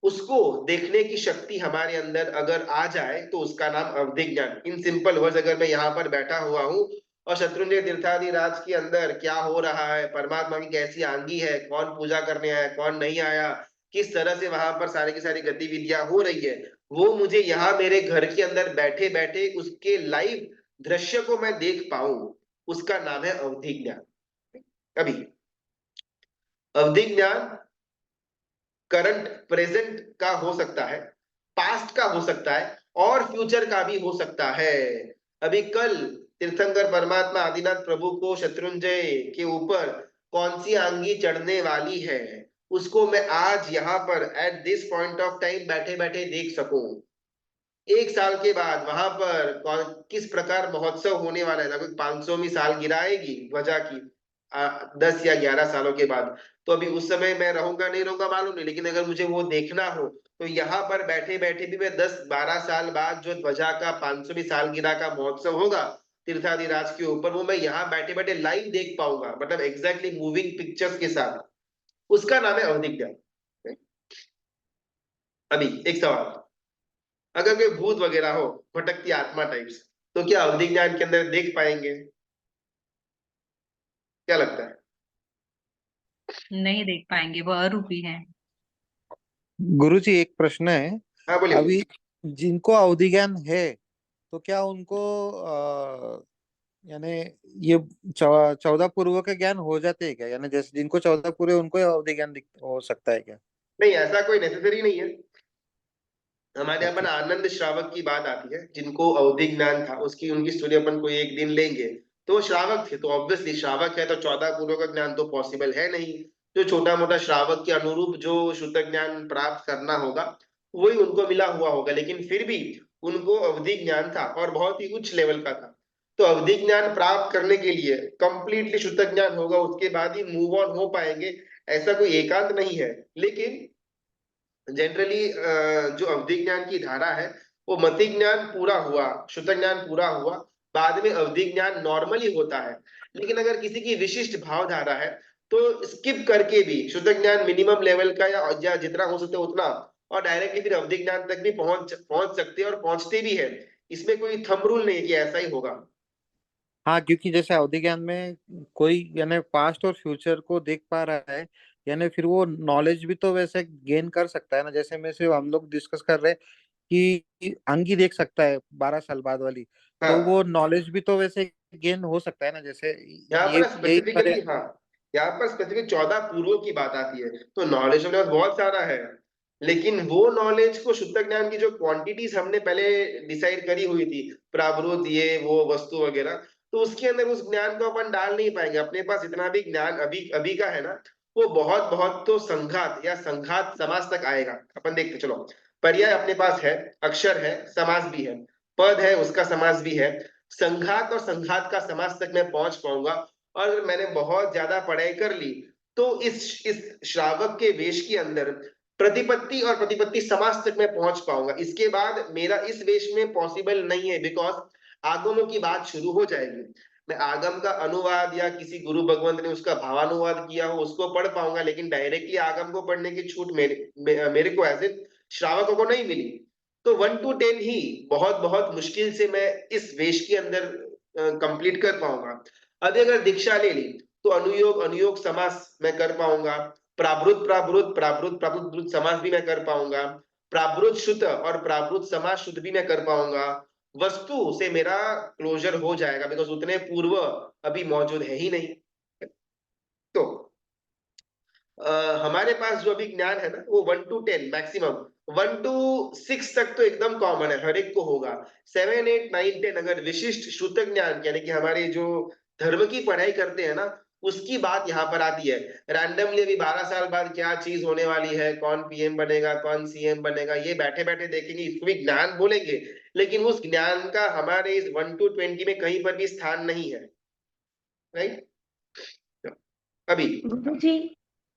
उसको देखने की शक्ति हमारे अंदर अगर आ जाए तो उसका नाम अवधि ज्ञान। इन सिंपल वर्ड्स, अगर मैं यहाँ पर बैठा हुआ हूँ और शत्रुंजय तीर्थाधिराज के अंदर क्या हो रहा है, परमात्मा की कैसी आंगी है, कौन पूजा करने आया, कौन नहीं आया, किस तरह से वहां पर सारी की सारी गतिविधियां हो रही है, वो मुझे यहाँ मेरे घर के अंदर बैठे बैठे उसके लाइव दृश्य को मैं देख पाऊं, उसका नाम है अवधि ज्ञान। अभी अवधि ज्ञान करंट प्रेजेंट का हो सकता है, पास्ट का हो सकता है और फ्यूचर का भी हो सकता है। अभी कल तीर्थंकर परमात्मा आदिनाथ प्रभु को शत्रुंजय के ऊपर कौन सी आंगी चढ़ने वाली है, उसको मैं आज यहाँ पर at this point of time बैठे बैठे देख सकूं। एक साल के बाद वहां पर किस प्रकार महोत्सव होने वाला है, लगभग 500वीं साल गिराएगी ध्वजा की 10 या 11 सालों के बाद। तो अभी उस समय मैं रहूंगा नहीं रहूंगा मालूम नहीं, लेकिन अगर मुझे वो देखना हो तो यहाँ पर बैठे बैठे भी मैं 10-12 साल बाद जो ध्वजा का 500वीं सालगिरह का महोत्सव होगा तीर्थाधिराज के ऊपर, वो मैं यहाँ बैठे बैठे लाइव देख पाऊंगा, मतलब एग्जैक्टली मूविंग पिक्चर्स के साथ। उसका नाम है अवधि ज्ञान। अभी एक सवाल, अगर कोई भूत वगैरह हो, भटकती आत्मा टाइप्स, तो क्या अवधि ज्ञान के अंदर देख पाएंगे? क्या लगता है? नहीं देख पाएंगे, वो अरूपी है। गुरुजी एक प्रश्न है। हाँ बोलिए। अभी जिनको अवधि ज्ञान है तो क्या उनको यानी ये 14 पूर्व के ज्ञान हो जाते हैं क्या? यानी जैसे जिनको 14 पूरे उनको अवधि ज्ञान हो सकता है क्या? नहीं, ऐसा कोई नेसेसरी नहीं है। हमारे अपन Okay. आनंद श्रावक की बात आती है, जिनको अवधि ज्ञान था, उसकी उनकी स्टोरी अपन कोई एक दिन लेंगे। तो वो श्रावक थे, तो ऑब्वियसली श्रावक है तो 14 पूर्व का ज्ञान तो पॉसिबल है नहीं। जो छोटा मोटा श्रावक के अनुरूप जो शुद्ध ज्ञान प्राप्त करना होगा वही उनको मिला हुआ होगा, लेकिन फिर भी उनको अवधि ज्ञान था और बहुत ही उच्च लेवल का था। तो अवधि ज्ञान प्राप्त करने के लिए कंप्लीटली शुद्ध ज्ञान होगा, उसके बाद ही मूव ऑन हो पाएंगे, ऐसा कोई एकांत नहीं है। लेकिन जनरली जो अवधि ज्ञान की धारा है वो मति ज्ञान पूरा हुआ, शुद्ध ज्ञान पूरा हुआ, बाद में अवधि ज्ञान नॉर्मली होता है। लेकिन अगर किसी की विशिष्ट भाव धारा है तो स्किप करके भी शुद्ध ज्ञान मिनिमम लेवल का या जितना हो सकता है उतना, और डायरेक्टली फिर अवधि ज्ञान तक भी पहुंच सकते हैं और पहुंचते भी है। इसमें कोई थंब रूल नहीं है कि ऐसा ही होगा। हाँ, क्योंकि जैसे अवधि ज्ञान में कोई यानी पास्ट और फ्यूचर को देख पा रहा है, यानी फिर वो नॉलेज भी तो वैसे गेन कर सकता है ना। जैसे में से हम लोग डिस्कस कर रहे हैं कि अंगी देख सकता है 12 साल बाद वाली, तो हाँ, वो नॉलेज भी तो वैसे गेन हो सकता है ना। जैसे यहाँ ये पर यही स्पेसिफिकली, हाँ, यहाँ पर स्पेसिफिक 14 पूर्वों की बात आती है, तो नॉलेज में बहुत सारा है। लेकिन वो नॉलेज को शुद्ध ज्ञान की जो क्वांटिटीज हमने पहले डिसाइड करी हुई थी, प्रावृत ये वो वस्तु वगैरह, तो उसके अंदर उस ज्ञान को अपन डाल नहीं पाएंगे। अपने पास इतना भी ज्ञान अभी अभी का है ना, वो बहुत बहुत तो संघात या संघात समास तक आएगा। अपन देखते चलो, पर्याय अपने पास है, अक्षर है, समास भी है, पद है उसका समास भी है, संघात और संघात का समास तक मैं पहुंच पाऊंगा। और अगर मैंने बहुत ज्यादा पढ़ाई कर ली तो इस श्रावक के वेश के अंदर प्रतिपत्ति और प्रतिपत्ति समास तक मैं पहुंच पाऊंगा। इसके बाद मेरा इस वेश में पॉसिबल नहीं है, बिकॉज आगमों की बात शुरू हो जाएगी। मैं आगम का अनुवाद या किसी गुरु भगवंत ने उसका भावानुवाद किया हो उसको पढ़ पाऊंगा, लेकिन डायरेक्टली आगम को पढ़ने की छूट मेरे को एज ए श्रावकों को नहीं मिली। तो 1 to 10 ही बहुत बहुत मुश्किल से मैं इस वेश के अंदर कंप्लीट कर पाऊंगा। अभी अगर दीक्षा ले ली तो अनुयोग अनुयोग समास मैं कर पाऊंगा, प्रावृत प्रावृत प्रावृत प्रावृत समास भी मैं कर पाऊंगा, प्रावृत शुद्ध और प्रावृत समास शुद्ध भी मैं कर पाऊंगा। वस्तु से मेरा क्लोजर हो जाएगा, बिकॉज उतने पूर्व अभी मौजूद है ही नहीं। तो हमारे पास जो अभी ज्ञान है ना वो 1 to 10 मैक्सिमम, 1 to 6 तक तो एकदम कॉमन है, हर एक को होगा। 7 8 9 10 अगर विशिष्ट श्रुत ज्ञान यानी कि हमारे जो धर्म की पढ़ाई करते हैं ना, उसकी बात यहाँ पर आती है। रैंडमली अभी 12 साल बाद क्या चीज होने वाली है, कौन पीएम बनेगा, कौन सीएम बनेगा, ये बैठे बैठे देखेंगे, इसको भी ज्ञान बोलेंगे। लेकिन उस ज्ञान का हमारे इस 1 to 20 में कहीं पर भी स्थान नहीं है, राइट। अभी गुरु जी,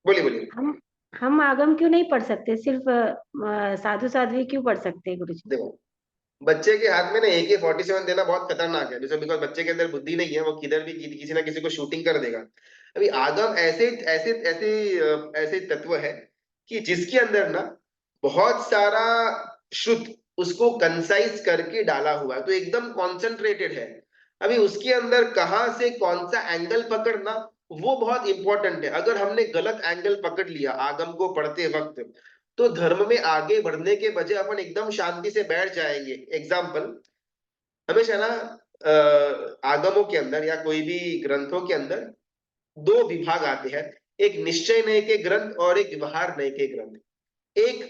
बोलिए बोलिए। हम आगम क्यों नहीं पढ़ सकते, सिर्फ साधु साध्वी क्यों पढ़ सकते हैं गुरु जी? देखो, बच्चे के हाथ में ना AK-47 देना बहुत खतरनाक है, बिकॉज बच्चे के अंदर बुद्धि नहीं है, वो किधर भी किसी ना किसी को शूटिंग कर देगा। अभी आगम ऐसे ऐसे ऐसे ऐसे तत्व है कि जिसके अंदर ना बहुत सारा शुद्ध उसको कंसाइज करके डाला हुआ है, तो एकदम कॉन्सेंट्रेटेड है। अभी उसके अंदर कहाँ से कौन सा एंगल पकड़ना वो बहुत इंपॉर्टेंट है। अगर हमने गलत एंगल पकड़ लिया आगम को पढ़ते वक्त, तो धर्म में आगे बढ़ने के बजाय अपन एकदम शांति से बैठ जाएंगे। एग्जाम्पल, हमेशा ना आगमों के अंदर या कोई भी ग्रंथों के अंदर 2 विभाग आते हैं, एक निश्चय नय के ग्रंथ और एक व्यवहार नय के ग्रंथ। एक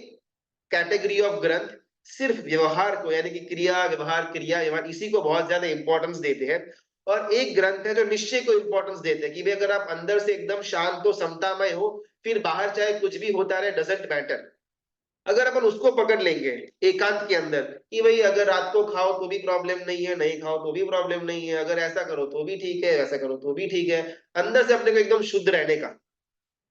कैटेगरी ऑफ ग्रंथ सिर्फ व्यवहार को यानी कि क्रिया व्यवहार इसी को बहुत ज्यादा इंपॉर्टेंस देते हैं, और एक ग्रंथ है जो निश्चय को इंपॉर्टेंस देते हैं कि भाई अगर आप अंदर से एकदम शांत हो, समतामय हो, फिर बाहर चाहे कुछ भी होता रहे, डजंट मैटर। अगर अपन उसको पकड़ लेंगे एकांत के अंदर कि भाई अगर रात को खाओ तो भी प्रॉब्लम नहीं है, नहीं खाओ तो भी प्रॉब्लम नहीं है, अगर ऐसा करो तो भी ठीक है, ऐसा करो तो भी ठीक है, अंदर से अपने को एकदम शुद्ध रहने का,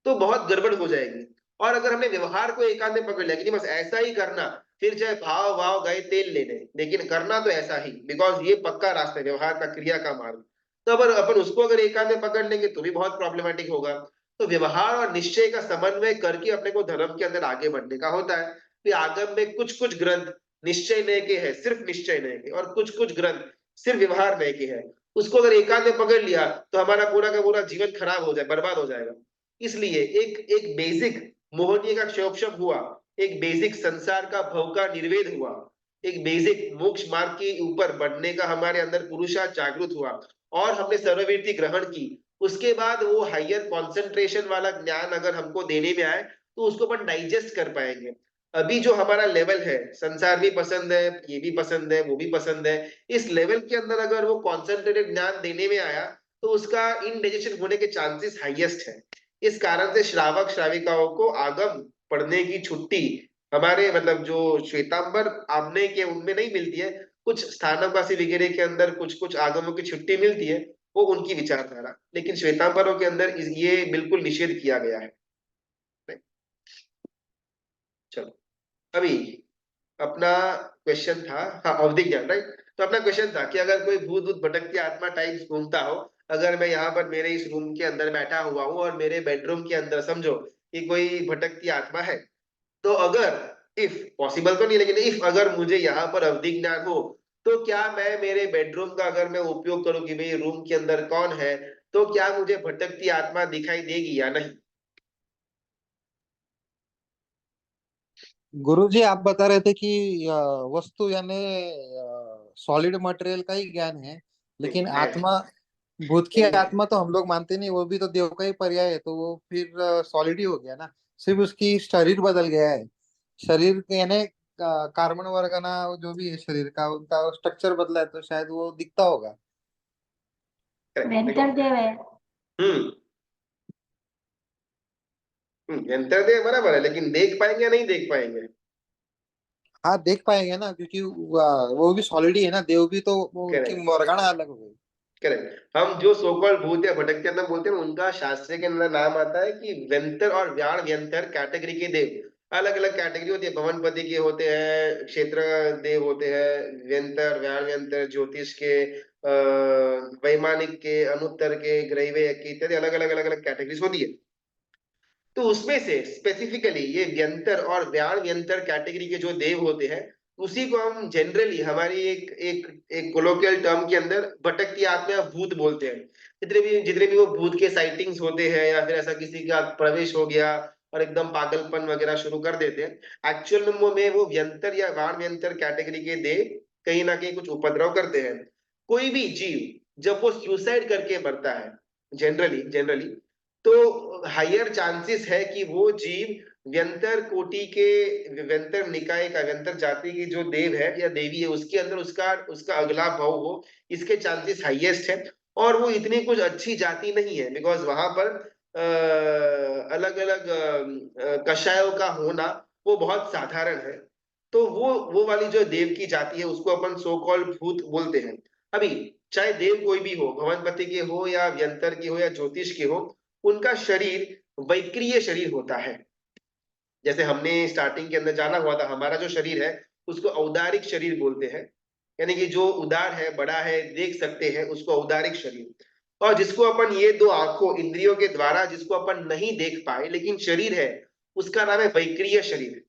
तो बहुत गड़बड़ हो जाएगी। और अगर हमने व्यवहार को एकांत में पकड़ लिया कि बस ऐसा ही करना, फिर चाहे भाव भाव गए तेल लेने, लेकिन करना तो ऐसा ही, बिकॉज ये पक्का रास्ता है व्यवहार का, क्रिया का मार्ग। तो अगर अपन उसको अगर एकांत में पकड़ लेंगे तो भी बहुत प्रॉब्लमेटिक होगा। तो व्यवहार और निश्चय का समन्वय करके अपने को धर्म के अंदर आगे बढ़ने का होता है। फिर आगम में कुछ कुछ ग्रंथ निश्चय नय के है, सिर्फ निश्चय नय के, और कुछ कुछ ग्रंथ सिर्फ व्यवहार नय के है। उसको अगर एकांत में पकड़ लिया तो हमारा पूरा का पूरा जीवन खराब हो जाए, बर्बाद हो जाएगा। इसलिए एक एक बेसिक मोहनीय का क्षोभशप हुआ, एक बेसिक संसार का भव का निर्वेद हुआ, एक बेसिक मोक्ष मार्ग के ऊपर बढ़ने का हमारे अंदर पुरुषार्थ जागृत हुआ, और हमने सर्ववृत्ति ग्रहण की। उसके बाद वो हायर कॉन्सेंट्रेशन वाला ज्ञान अगर हमको देने में आए तो उसको अपन डाइजेस्ट कर पाएंगे। अभी जो हमारा लेवल है, संसार भी पसंद है, ये भी पसंद है, वो भी पसंद है, इस लेवल के अंदर अगर वो कॉन्सेंट्रेटेड ज्ञान देने में आया तो उसका इनडाइजेशन होने के चांसेस हाईएस्ट है। इस कारण से श्रावक श्राविकाओं को आगम पढ़ने की छुट्टी हमारे मतलब जो श्वेतांबर आमने के उनमें नहीं मिलती है, कुछ स्थानकवासी वगैरह के अंदर कुछ कुछ आगमों की छुट्टी मिलती है, वो उनकी विचारधारा, लेकिन श्वेतांबरों के अंदर ये बिल्कुल निषेध किया गया है। चलो अभी अपना क्वेश्चन था, हाँ अवधि ज्ञान, राइट। तो अपना क्वेश्चन था कि अगर कोई भूत भूत भटकती आत्मा टाइप्स घूमता हो, अगर मैं यहाँ पर मेरे इस रूम के अंदर बैठा हुआ हूँ और मेरे बेडरूम के अंदर समझो कि कोई भटकती आत्मा है, तो अगर इफ पॉसिबल तो नहीं, लेकिन इफ अगर मुझे यहाँ पर अवधि ज्ञान हो, तो क्या मैं मेरे बेडरूम का अगर मैं उपयोग करूँ कि भाई रूम के अंदर कौन है, तो क्या मुझे भटकती आत्मा दिखाई देगी या नहीं? गुरुजी आप बता रहे थे कि वस्तु यानी सॉलिड मटेरियल का ही ज्ञान है, लेकिन नहीं, आत्मा, भूत की नहीं, आत्मा तो हम लोग मानते नहीं, वो भी तो देव का ही पर्याय है, तो वो फिर सॉलिड ही हो गया ना, सिर्फ उसकी शरीर बदल गया है। शरीर के यानी कार्बन वर्गना जो भी है शरीर का, उनका स्ट्रक्चर बदला है, तो शायद वो दिखता होगा। correct, देखो, वेंतर देव है। हम्म अंतर्देह बराबर है, लेकिन देख पाएंगे या नहीं देख पाएंगे? हाँ देख पाएंगे ना, क्योंकि वो भी सॉलिड ही है ना, देव भी, तो वो उनकी करेक्ट, वर्गना अलग हो गई। करेक्ट। हम जो सोकॉल्ड भूत या भटकते आत्मा बोलते हैं, उनका शास्त्र के अंदर नाम आता है कि व्यंतर और व्याण व्यंतर कैटेगरी के देव। अलग अलग कैटेगरी होती है, भवनपति के होते हैं, क्षेत्र देव होते हैं, व्यंतर व्याण व्यंतर ज्योतिष के, वैमानिक के, अनुत्तर के, ग्रैवे के, इत्यादि अलग अलग अलग अलग कैटेगरीज होती है। तो उसमें से स्पेसिफिकली ये व्यंतर और व्याण व्यंतर कैटेगरी के जो देव होते हैं, उसी को हम जनरली हमारी एक एक एक कोलोकियल टर्म के अंदर भटकती आत्मा भूत बोलते हैं। जितने भी वो भूत के साइटिंग्स होते हैं, या फिर ऐसा किसी का प्रवेश हो गया और एकदम पागलपन वगैरह शुरू कर देते हैं, एक्चुअल में वो व्यंतर या वाण व्यंतर कैटेगरी के देव कहीं ना कहीं कुछ उपद्रव करते हैं। कोई भी जीव जब वो सुसाइड करके मरता है, जनरली जनरली, तो हायर चांसेस है कि वो जीव व्यंतर कोटि के, व्यंतर निकाय का, व्यंतर जाति की जो देव है या देवी है, उसके अंदर उसका उसका अगला भाव हो, इसके चांसेस हाईएस्ट है। और वो इतनी कुछ अच्छी जाति नहीं है, बिकॉज वहां पर अलग अलग कषायों का होना वो बहुत साधारण है। तो वो वाली जो देव की जाति है, उसको अपन सो कॉल्ड भूत बोलते हैं। अभी चाहे देव कोई भी हो, भवनपति के हो या व्यंतर के हो या ज्योतिष के हो, उनका शरीर वैक्रिय शरीर होता है। जैसे हमने स्टार्टिंग के अंदर जाना हुआ था, हमारा जो शरीर है उसको औदारिक शरीर बोलते हैं, यानी कि जो उदार है, बड़ा है, देख सकते हैं, उसको औदारिक शरीर। और जिसको अपन ये दो आंखों इंद्रियों के द्वारा जिसको अपन नहीं देख पाए लेकिन शरीर है, उसका नाम है वैक्रिय शरीर।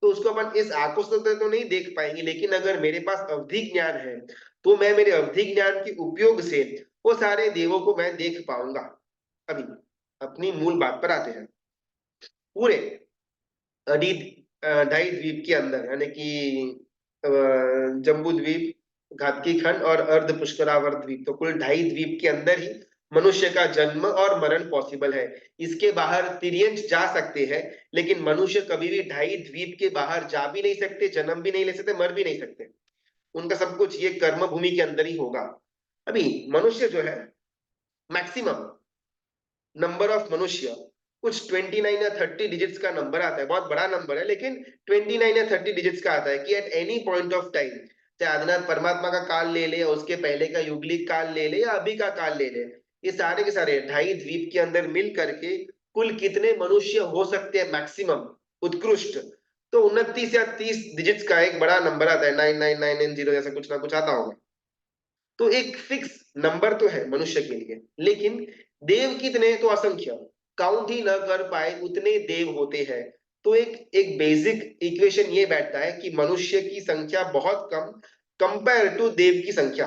तो उसको अपन इस आंखों से तो नहीं देख पाएंगे, लेकिन अगर मेरे पास अवधि ज्ञान है, तो मैं मेरे अवधि ज्ञान के उपयोग से वो सारे देवों को मैं देख पाऊंगा। अभी अपनी मूल बात पर आते हैं। पूरे ढाई द्वीप के अंदर, यानी कि जम्बू द्वीप, घातकी खंड और अर्ध पुष्करावर द्वीप, तो कुल 2.5 द्वीप के अंदर ही मनुष्य का जन्म और मरण पॉसिबल है। इसके बाहर तिर्यंच जा सकते हैं, लेकिन मनुष्य कभी भी 2.5 द्वीप के बाहर जा भी नहीं सकते, जन्म भी नहीं ले सकते, मर भी नहीं सकते। उनका सब कुछ ये कर्म भूमि के अंदर ही होगा। अभी मनुष्य जो है, मैक्सिमम नंबर ऑफ मनुष्य कुछ 29 या 30 डिजिट्स का नंबर आता है, बहुत बड़ा नंबर है, लेकिन 29 या 30 डिजिट्स का आता है कि at any point of time, चाहे आदिनाथ परमात्मा का काल ले ले, या उसके पहले का युगलिक काल ले ले, या अभी का काल ले ले, ये सारे के सारे 2.5 द्वीप के अंदर मिल करके कुल कितने मनुष्य हो सकते हैं मैक्सिमम, उत्कृष्ट, तो 29 या 30 डिजिट्स का एक बड़ा नंबर आता है, 99990 जैसा कुछ ना कुछ आता होगा। तो एक फिक्स नंबर तो है मनुष्य के लिए, लेकिन देव कितने, तो असंख्य, काउंट ही न कर पाए उतने देव होते हैं। तो एक एक बेसिक इक्वेशन ये बैठता है कि मनुष्य की संख्या बहुत कम कंपेयर टू देव की संख्या।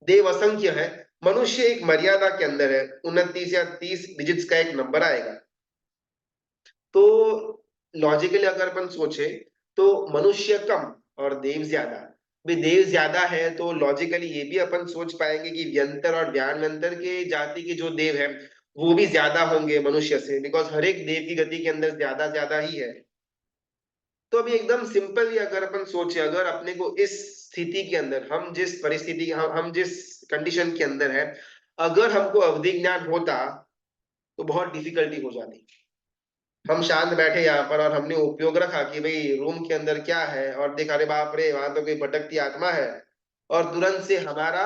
देव असंख्य है, मनुष्य एक मर्यादा के अंदर है, 29 या 30 डिजिट्स का एक नंबर आएगा। तो लॉजिकली अगर अपन सोचे, तो मनुष्य कम और देव ज्यादा। भी देव ज्यादा है तो लॉजिकली ये भी अपन सोच पाएंगे कि व्यंतर और व्यानवंतर के जाति के जो देव है वो भी ज्यादा होंगे मनुष्य से, बिकॉज हर एक देव की गति के अंदर ज्यादा ज्यादा ही है। तो अभी एकदम सिंपल ही अगर अपन सोचे, अगर अपने को इस स्थिति के अंदर, हम जिस परिस्थिति, हम जिस कंडीशन के अंदर है, अगर हमको अवधि ज्ञान होता तो बहुत डिफिकल्टी हो जाती। हम शांत बैठे यहाँ पर और हमने उपयोग रखा कि भाई रूम के अंदर क्या है, और देखा अरे बाप रे वहां तो कोई भटकती आत्मा है, और तुरंत से हमारा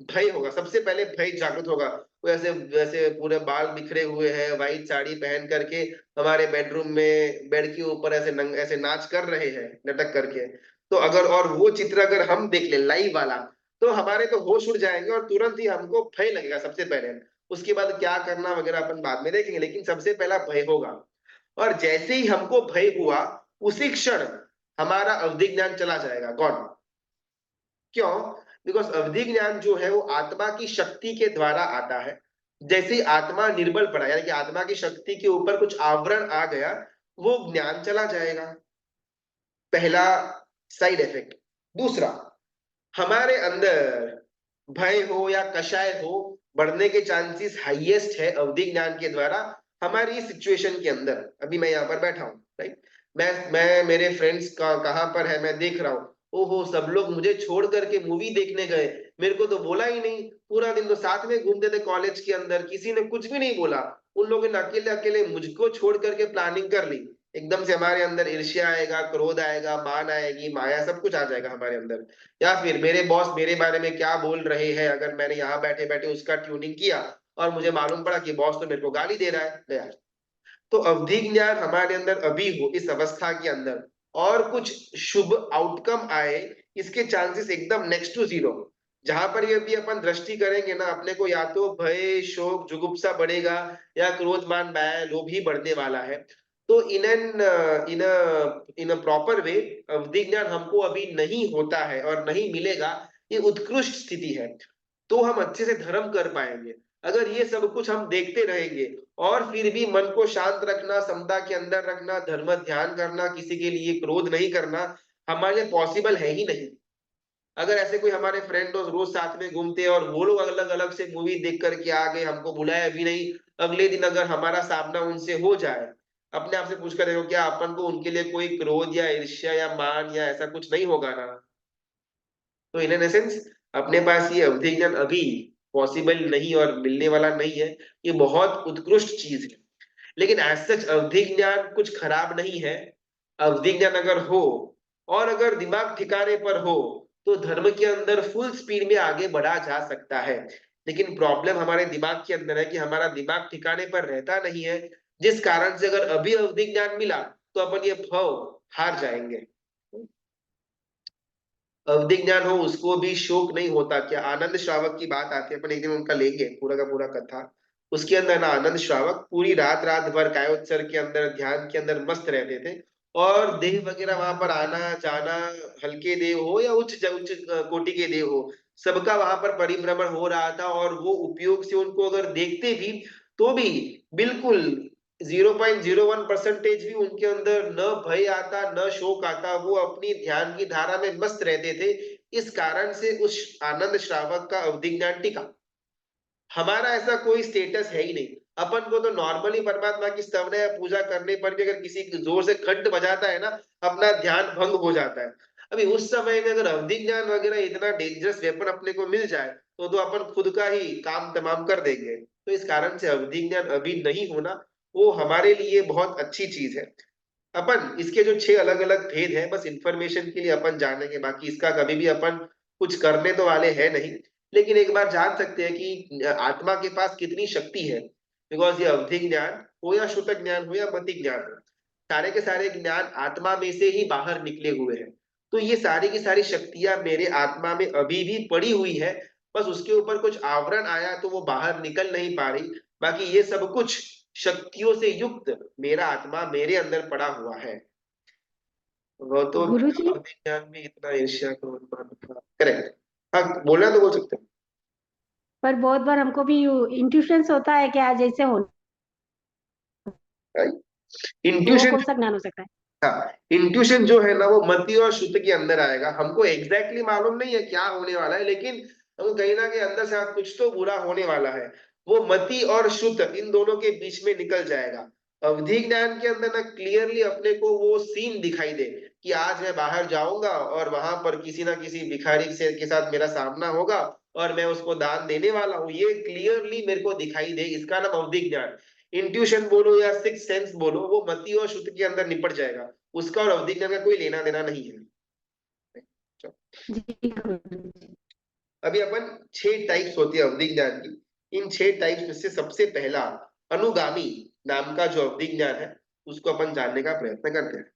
भय होगा, सबसे पहले भय जागृत होगा। वो ऐसे वैसे पूरे बाल बिखरे हुए हैं, व्हाइट साड़ी पहन करके हमारे बेडरूम में बेड के ऊपर ऐसे ऐसे नाच कर रहे हैं लटक करके। तो अगर और वो चित्र अगर हम देख ले लाइव वाला, तो हमारे तो होश उड़ जाएंगे और तुरंत ही हमको भय लगेगा सबसे पहले। उसके बाद क्या करना वगैरह अपन बाद में देखेंगे, लेकिन सबसे पहला भय होगा। और जैसे ही हमको भय हुआ, उसी क्षण हमारा अवधि ज्ञान चला जाएगा। गॉड, क्यों? बिकॉज अवधि ज्ञान जो है वो आत्मा की शक्ति के द्वारा आता है। जैसे ही आत्मा निर्बल पड़ा, यानी कि आत्मा की शक्ति के ऊपर कुछ आवरण आ गया, वो ज्ञान चला जाएगा। पहला साइड इफेक्ट। दूसरा, हमारे अंदर भय हो या कषाय हो, बढ़ने के चांसेस हाईएस्ट है अवधि ज्ञान के द्वारा। हमारी सिचुएशन के अंदर अभी मैं यहाँ पर बैठा हूँ, राइट, मैं मेरे फ्रेंड्स का कहाँ पर है मैं देख रहा हूँ, ओहो सब लोग मुझे छोड़ करके मूवी देखने गए, मेरे को तो बोला ही नहीं, पूरा दिन तो साथ में घूमते थे कॉलेज के अंदर, किसी ने कुछ भी नहीं बोला, उन लोगों ने अकेले अकेले मुझको छोड़ करके प्लानिंग कर ली। एकदम से हमारे अंदर ईर्ष्या आएगा, क्रोध आएगा, मान आएगी, माया, सब कुछ आ जाएगा हमारे अंदर। या फिर मेरे बॉस मेरे बारे में क्या बोल रहे हैं, अगर मैंने यहाँ बैठे बैठे उसका ट्यूनिंग किया और मुझे मालूम पड़ा कि बॉस तो मेरे को गाली दे रहा है, ले यार। तो अवधि ज्ञान हमारे अंदर अभी हो इस अवस्था के अंदर, और कुछ शुभ आउटकम आए, इसके चांसेस एकदम नेक्स्ट टू जीरो। जहां पर ये भी अपन दृष्टि करेंगे ना, अपने को या तो भय, शोक, जुगुप्सा बढ़ेगा, या क्रोध, मान, माया, लोभ ही बढ़ने वाला है। तो in an in a proper way अवधि ज्ञान हमको अभी नहीं होता है और नहीं मिलेगा, ये उत्कृष्ट स्थिति है। तो हम अच्छे से धर्म कर पाएंगे। अगर ये सब कुछ हम देखते रहेंगे और फिर भी मन को शांत रखना, समता के अंदर रखना, धर्म ध्यान करना, किसी के लिए क्रोध नहीं करना, हमारे लिए पॉसिबल है ही नहीं। अगर ऐसे कोई हमारे फ्रेंड रोज साथ में घूमते हैं और वो लोग अलग अलग से मूवी देख करके आ गए, हमको बुलाया भी नहीं, अगले दिन अगर हमारा सामना उनसे हो जाए, अपने आप से पूछ कर देखो क्या अपन को उनके लिए कोई क्रोध या ईर्ष्या या मान या ऐसा कुछ नहीं होगा ना? तो इन एसेंस अपने पास ये अवधि ज्ञान अभी पॉसिबल नहीं और मिलने वाला नहीं है। ये बहुत उत्कृष्ट चीज है, लेकिन एज सच अवधि ज्ञान कुछ खराब नहीं है। अवधि ज्ञान अगर हो और अगर दिमाग ठिकाने पर हो, तो धर्म के अंदर फुल स्पीड में आगे बढ़ा जा सकता है। लेकिन प्रॉब्लम हमारे दिमाग के अंदर है कि हमारा दिमाग ठिकाने पर रहता नहीं है, जिस कारण से अगर अभी अवधि ज्ञान मिला तो अपन ये भव हार जाएंगे। अवधि ज्ञान हो उसको भी शोक नहीं होता। क्या आनंद श्रावक की बात आती है, अपन एक दिन उनका लेंगे पूरा का पूरा कथा। उसके अंदर ना आनंद श्रावक पूरी रात रात भर कायोत्सर्ग के अंदर ध्यान के अंदर मस्त रहते थे, और देव वगैरह वहां पर आना जाना, हल्के देव हो या उच्च कोटि के देव हो, सबका वहां पर परिभ्रमण हो रहा था। और वो उपयोग से उनको अगर देखते भी तो भी बिल्कुल 0.01% भी उनके अंदर न भय आता न शोक आता, वो अपनी ध्यान की धारा में मस्त रहते थे। इस कारण से उस आनंद श्रावक का अवधि ज्ञान टिका। हमारा ऐसा कोई स्टेटस है ही नहीं। अपन को तो नॉर्मली परमात्मा की स्तवना या पूजा करने पर भी अगर किसी जोर से घंट बजाता है ना, अपना ध्यान भंग हो जाता है। अभी उस समय में अगर अवधि ज्ञान वगैरह इतना डेंजरस वेपन अपने को मिल जाए, तो अपन खुद का ही काम तमाम कर देंगे। तो इस कारण से अवधि ज्ञान अभी नहीं होना वो हमारे लिए बहुत अच्छी चीज है। अपन इसके जो 6 अलग अलग भेद है, बस इंफॉर्मेशन के लिए अपन जानेंगे, बाकी इसका कभी भी अपन कुछ करने तो वाले है नहीं। लेकिन एक बार जान सकते हैं कि आत्मा के पास कितनी शक्ति है। बिकॉज ये अवधि ज्ञान हो या श्रुत ज्ञान हो या मति ज्ञान हो, सारे के सारे ज्ञान आत्मा में से ही बाहर निकले हुए हैं। तो ये सारी की सारी शक्तियां मेरे आत्मा में अभी भी पड़ी हुई है, बस उसके ऊपर कुछ आवरण आया तो वो बाहर निकल नहीं पा रही। बाकी ये सब कुछ शक्तियों से युक्त मेरा आत्मा मेरे अंदर पड़ा हुआ है। वो तो गुरुजी, अवधि ज्ञान में इतना ईर्ष्या क्रोध मान था। करेक्ट, हाँ बोलना तो बोल सकते हैं। पर बहुत बार हमको भी इंट्यूशन होता है कि आज ऐसे हो, वो इंट्यूशन, कौन सा ज्ञान हो सकता है? हाँ इंट्यूशन जो है ना वो मति और शुद्ध के अंदर आएगा। हमको एग्जैक्टली मालूम नहीं है क्या होने वाला है, लेकिन हमको कहीं ना कहीं अंदर से कुछ तो बुरा होने वाला है। वो मति और शुद्ध इन दोनों के बीच में निकल जाएगा। अवधि ज्ञान के अंदर ना क्लियरली अपने को वो सीन दिखाई दे कि आज मैं बाहर जाऊंगा और वहां पर किसी ना किसी भिखारी से के साथ मेरा सामना होगा और मैं उसको दान देने वाला हूँ, ये क्लियरली मेरे को दिखाई दे, इसका नाम अवधि ज्ञान। इंट्यूशन बोलो या सिक्स सेंस बोलो, वो मति और श्रुति के अंदर निपट जाएगा, उसका और अवधि ज्ञान का कोई लेना देना नहीं है। जी गुरुजी। अभी अपन 6 टाइप्स होती है अवधि ज्ञान की। इन 6 टाइप्स में से सबसे पहला अनुगामी नाम का जो अवधि ज्ञान है उसको अपन जानने का प्रयत्न करते हैं।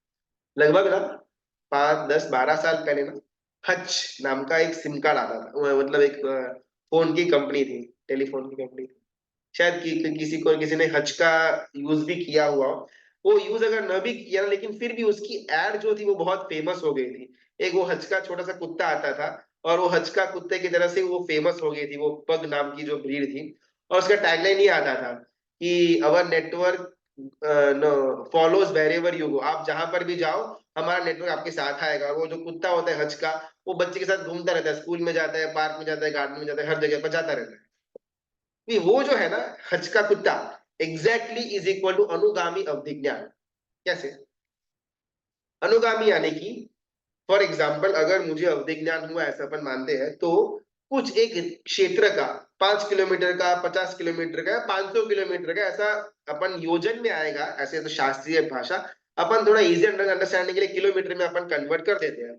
लगभग ना 5, 10, 12 साल पहले ना हच नाम का एक सिम कार्ड आता था, मतलब एक फोन की कंपनी थी, टेलीफोन की कंपनी थी। शायद किसी ने हच का यूज भी किया हुआ हो। वो यूज अगर न भी किया, लेकिन फिर भी उसकी एड जो थी वो बहुत फेमस हो गई थी। एक वो हच का छोटा सा कुत्ता आता था, और वो हच का कुत्ते की तरह से वो फेमस हो गई थी, वो पग नाम की जो ब्रीड थी। और उसका टैगलाइन ही आता था कि our network no follows wherever you go. आप जहां पर भी जाओ हमारा नेटवर्क आपके साथ आएगा। और वो जो कुत्ता होता है हच का, वो बच्चे के साथ घूमता रहता है, स्कूल में जाता है, पार्क में जाता है, गार्डन में जाता है, हर जगह पर जाता रहता है। वो जो है ना हच का कुत्ता, एग्जैक्टली इज इक्वल टू अनुगामी अवधि ज्ञान। कैसे? अनुगामी यानी कि फॉर एग्जाम्पल अगर मुझे अवधि ज्ञान हुआ ऐसा अपन मानते हैं, तो कुछ एक क्षेत्र का 5 किलोमीटर का, 50 किलोमीटर का, 500 किलोमीटर का, ऐसा अपन योजन में आएगा। ऐसे तो शास्त्रीय भाषा अपन थोड़ा इजी अंडरस्टैंडिंग के लिए किलोमीटर में अपन कन्वर्ट कर देते हैं।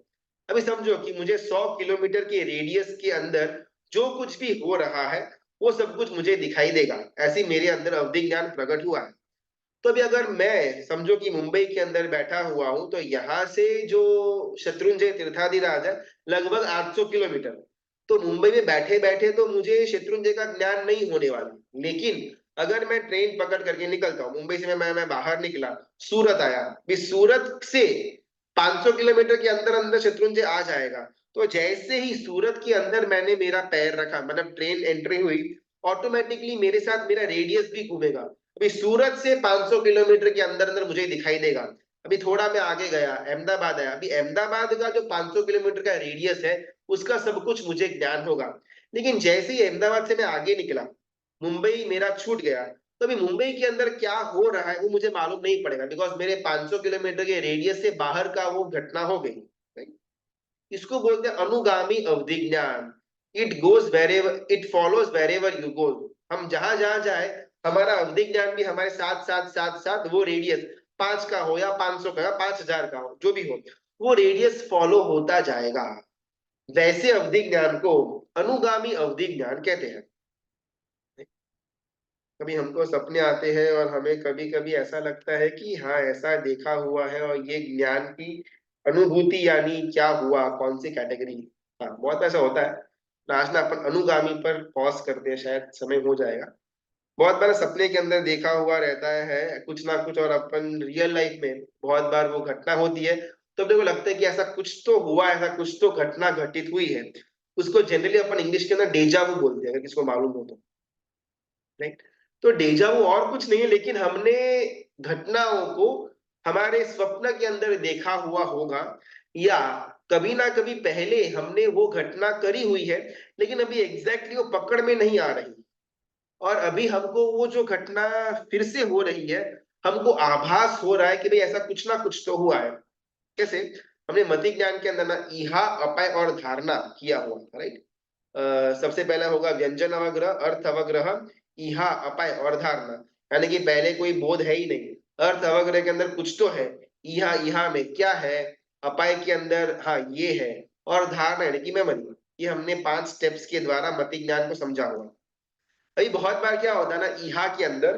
अभी समझो कि मुझे 100 किलोमीटर के रेडियस के अंदर जो कुछ भी हो रहा है वो सब कुछ मुझे दिखाई देगा, ऐसी मेरे अंदर अवधि ज्ञान प्रकट हुआ है। तो अभी अगर मैं समझो कि मुंबई के अंदर बैठा हुआ हूं, तो यहाँ से जो शत्रुंजय तीर्थाधिराज है लगभग 800 किलोमीटर। तो मुंबई में बैठे बैठे तो मुझे शत्रुंजय का ज्ञान नहीं होने वाला। लेकिन अगर मैं ट्रेन पकड़ करके निकलता हूँ मुंबई से, मैं बाहर निकला, सूरत आया, भी सूरत से 500 किलोमीटर के अंदर अंदर शत्रुंजय आ जाएगा। तो जैसे ही सूरत के अंदर मैंने मेरा पैर रखा, मतलब ट्रेन एंट्री हुई, ऑटोमेटिकली मेरे साथ मेरा रेडियस भी घूमेगा। अभी सूरत से 500 किलोमीटर के अंदर अंदर मुझे दिखाई देगा। अभी थोड़ा मैं आगे गया, अहमदाबाद आया, अभी अहमदाबाद का जो 500 किलोमीटर का रेडियस है उसका सब कुछ मुझे ज्ञान होगा। लेकिन जैसे ही अहमदाबाद से मैं आगे निकला, मुंबई मेरा छूट गया, तो अभी मुंबई के अंदर क्या हो रहा है वो मुझे मालूम नहीं पड़ेगा, बिकॉज मेरे 500 किलोमीटर के रेडियस से बाहर का वो घटना हो गई। इसको बोलते हैं अनुगामी अवधि ज्ञान। It goes wherever, it follows wherever you गो। हम जहां जहां जाए हमारा अवधि ज्ञान भी हमारे साथ साथ साथ साथ वो रेडियस 5 का हो या 500 का या 5000 का हो, जो भी हो, वो रेडियस फॉलो होता जाएगा। वैसे अवधि ज्ञान को अनुगामी अवधि ज्ञान कहते हैं। कभी हमको सपने आते हैं और हमें कभी कभी ऐसा लगता है कि हाँ ऐसा देखा हुआ है, और ये ज्ञान की अनुभूति यानी क्या हुआ, कौन सी कैटेगरी। हाँ बहुत ऐसा होता है। आज ना अपन अनुगामी पर पॉज करते हैं, शायद समय हो जाएगा। बहुत बार सपने के अंदर देखा हुआ रहता है कुछ ना कुछ, और अपन रियल लाइफ में बहुत बार वो घटना होती है, तो अपने को लगता है कि ऐसा कुछ तो हुआ, ऐसा कुछ तो घटना घटित हुई है। उसको जनरली अपन इंग्लिश के अंदर डेजावू बोलते हैं, अगर किसको मालूम हो तो। राइट? तो डेजावू और कुछ नहीं है, लेकिन हमने घटनाओं को हमारे स्वप्न के अंदर देखा हुआ होगा, या कभी ना कभी पहले हमने वो घटना करी हुई है, लेकिन अभी एग्जैक्टली वो पकड़ में नहीं आ रही, और अभी हमको वो जो घटना फिर से हो रही है, हमको आभास हो रहा है कि भाई ऐसा कुछ ना कुछ तो हुआ है। कैसे? हमने मति ज्ञान के अंदर ना इहा अपाय और धारणा किया हुआ था। राइट? सबसे पहला होगा व्यंजन अवग्रह, अर्थ अवग्रह, इहा अपाय और धारणा। यानी कि पहले कोई बोध है ही नहीं, अर्थ अवग्रह के अंदर कुछ तो है, इहा इहा में क्या है, अपाय के अंदर हाँ ये है, और धारणा यानी कि मेमोरी। ये हमने 5 स्टेप्स के द्वारा मति ज्ञान को समझा हुआ। अभी बहुत बार क्या होता है ना, इहा के अंदर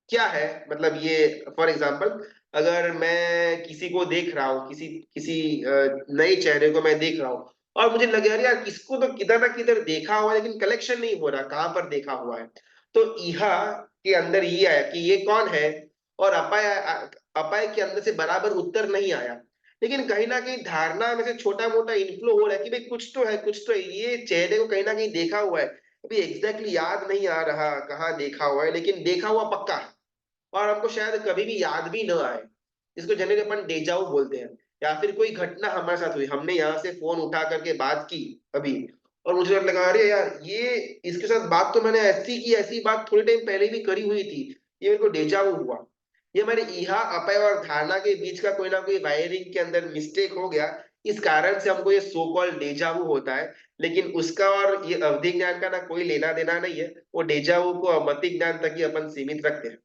क्या है, मतलब ये फॉर एग्जाम्पल अगर मैं किसी को देख रहा हूँ, किसी किसी नए चेहरे को मैं देख रहा हूँ, और मुझे लगे अरे यार किसको तो किधर ना किधर देखा हुआ है, लेकिन कलेक्शन नहीं हो रहा कहाँ पर देखा हुआ है। तो इहा के अंदर ये आया कि ये कौन है, और अपाय अपाय के अंदर से बराबर उत्तर नहीं आया। लेकिन कहीं ना कहीं धारणा में से छोटा मोटा इनफ्लो हो रहा है कि भाई कुछ तो है, कुछ तो है, ये चेहरे को कहीं ना कहीं देखा हुआ है। अभी एग्जैक्टली याद नहीं आ रहा कहाँ देखा हुआ है, लेकिन देखा हुआ पक्का है, और हमको शायद कभी भी याद भी न आए। इसको जनरली अपन डेजाऊ बोलते हैं। या फिर कोई घटना हमारे साथ हुई, हमने यहाँ से फोन उठा करके बात की अभी, और मुझे लगा अरे यार ये इसके साथ बात तो मैंने ऐसी की, ऐसी बात थोड़ी टाइम पहले भी करी हुई थी, ये मेरे को डेजाऊ हुआ। ये हमारे इहा अपाय और धारणा के बीच का कोई ना कोई वायरिंग के अंदर मिस्टेक हो गया, इस कारण से हमको ये सो कॉल्ड डेजावू होता है। लेकिन उसका और ये अवधि ज्ञान का ना कोई लेना देना नहीं है, वो डेजावू को मति ज्ञान तक ही अपन सीमित रखते हैं।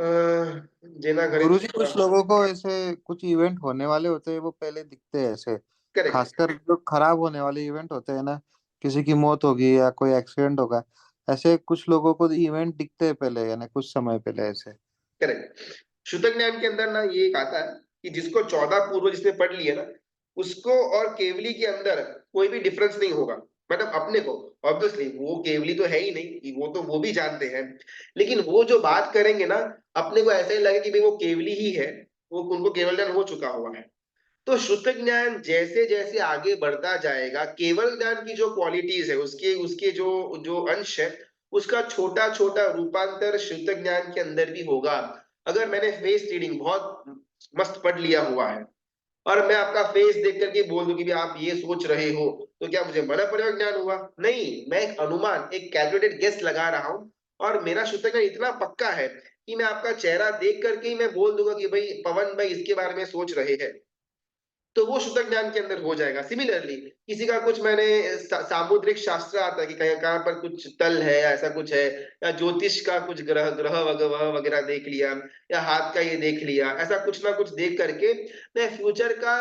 जेना गुरुजी कुछ लोगों को ऐसे कुछ इवेंट होने वाले होते हैं वो पहले दिखते हैं ऐसे, करेक्ट। खासकर जो खराब होने वाले इवेंट होते हैं ना, किसी की मौत होगी या कोई एक्सीडेंट होगा, ऐसे कुछ लोगों को इवेंट दिखते हैं पहले, यानी कुछ समय पहले ऐसे। करेक्ट। शुतक ज्ञान के अंदर ना ये एक आता है कि जिसको 14 पूर्व जिसने पढ़ लिया ना, उसको और केवली के अंदर कोई भी डिफरेंस नहीं होगा। मतलब अपने को ऑब्वियसली वो केवली तो है ही नहीं, वो तो वो भी जानते हैं, लेकिन वो जो बात करेंगे ना, अपने को ऐसा ही लगे कि भाई वो केवली ही है, वो उनको केवल ज्ञान हो चुका हुआ है। तो शुतक ज्ञान जैसे जैसे आगे बढ़ता जाएगा, केवल ज्ञान की जो क्वालिटीज है, उसके उसके जो जो अंश है, उसका छोटा छोटा रूपांतर शुतक ज्ञान के अंदर भी होगा। अगर मैंने फेस रीडिंग बहुत मस्त पढ़ लिया हुआ है और मैं आपका फेस देख करके बोल दूं कि भी आप ये सोच रहे हो, तो क्या मुझे मनःपूर्वक ज्ञान हुआ? नहीं, मैं एक अनुमान, एक कैलकुलेटेड गेस लगा रहा हूं, और मेरा शुतक ज्ञान इतना पक्का है कि मैं आपका चेहरा देख करके ही मैं बोल दूंगा कि भाई पवन भाई इसके बारे में सोच रहे हैं, तो वो शुतक ज्ञान के अंदर हो जाएगा। सिमिलरली किसी का कुछ मैंने सामुद्रिक शास्त्र आता है कि कहीं कहाँ पर कुछ तल है या ऐसा कुछ है, या ज्योतिष का कुछ ग्रह ग्रह वगैरह देख लिया, या हाथ का ये देख लिया, ऐसा कुछ ना कुछ देख करके मैं फ्यूचर का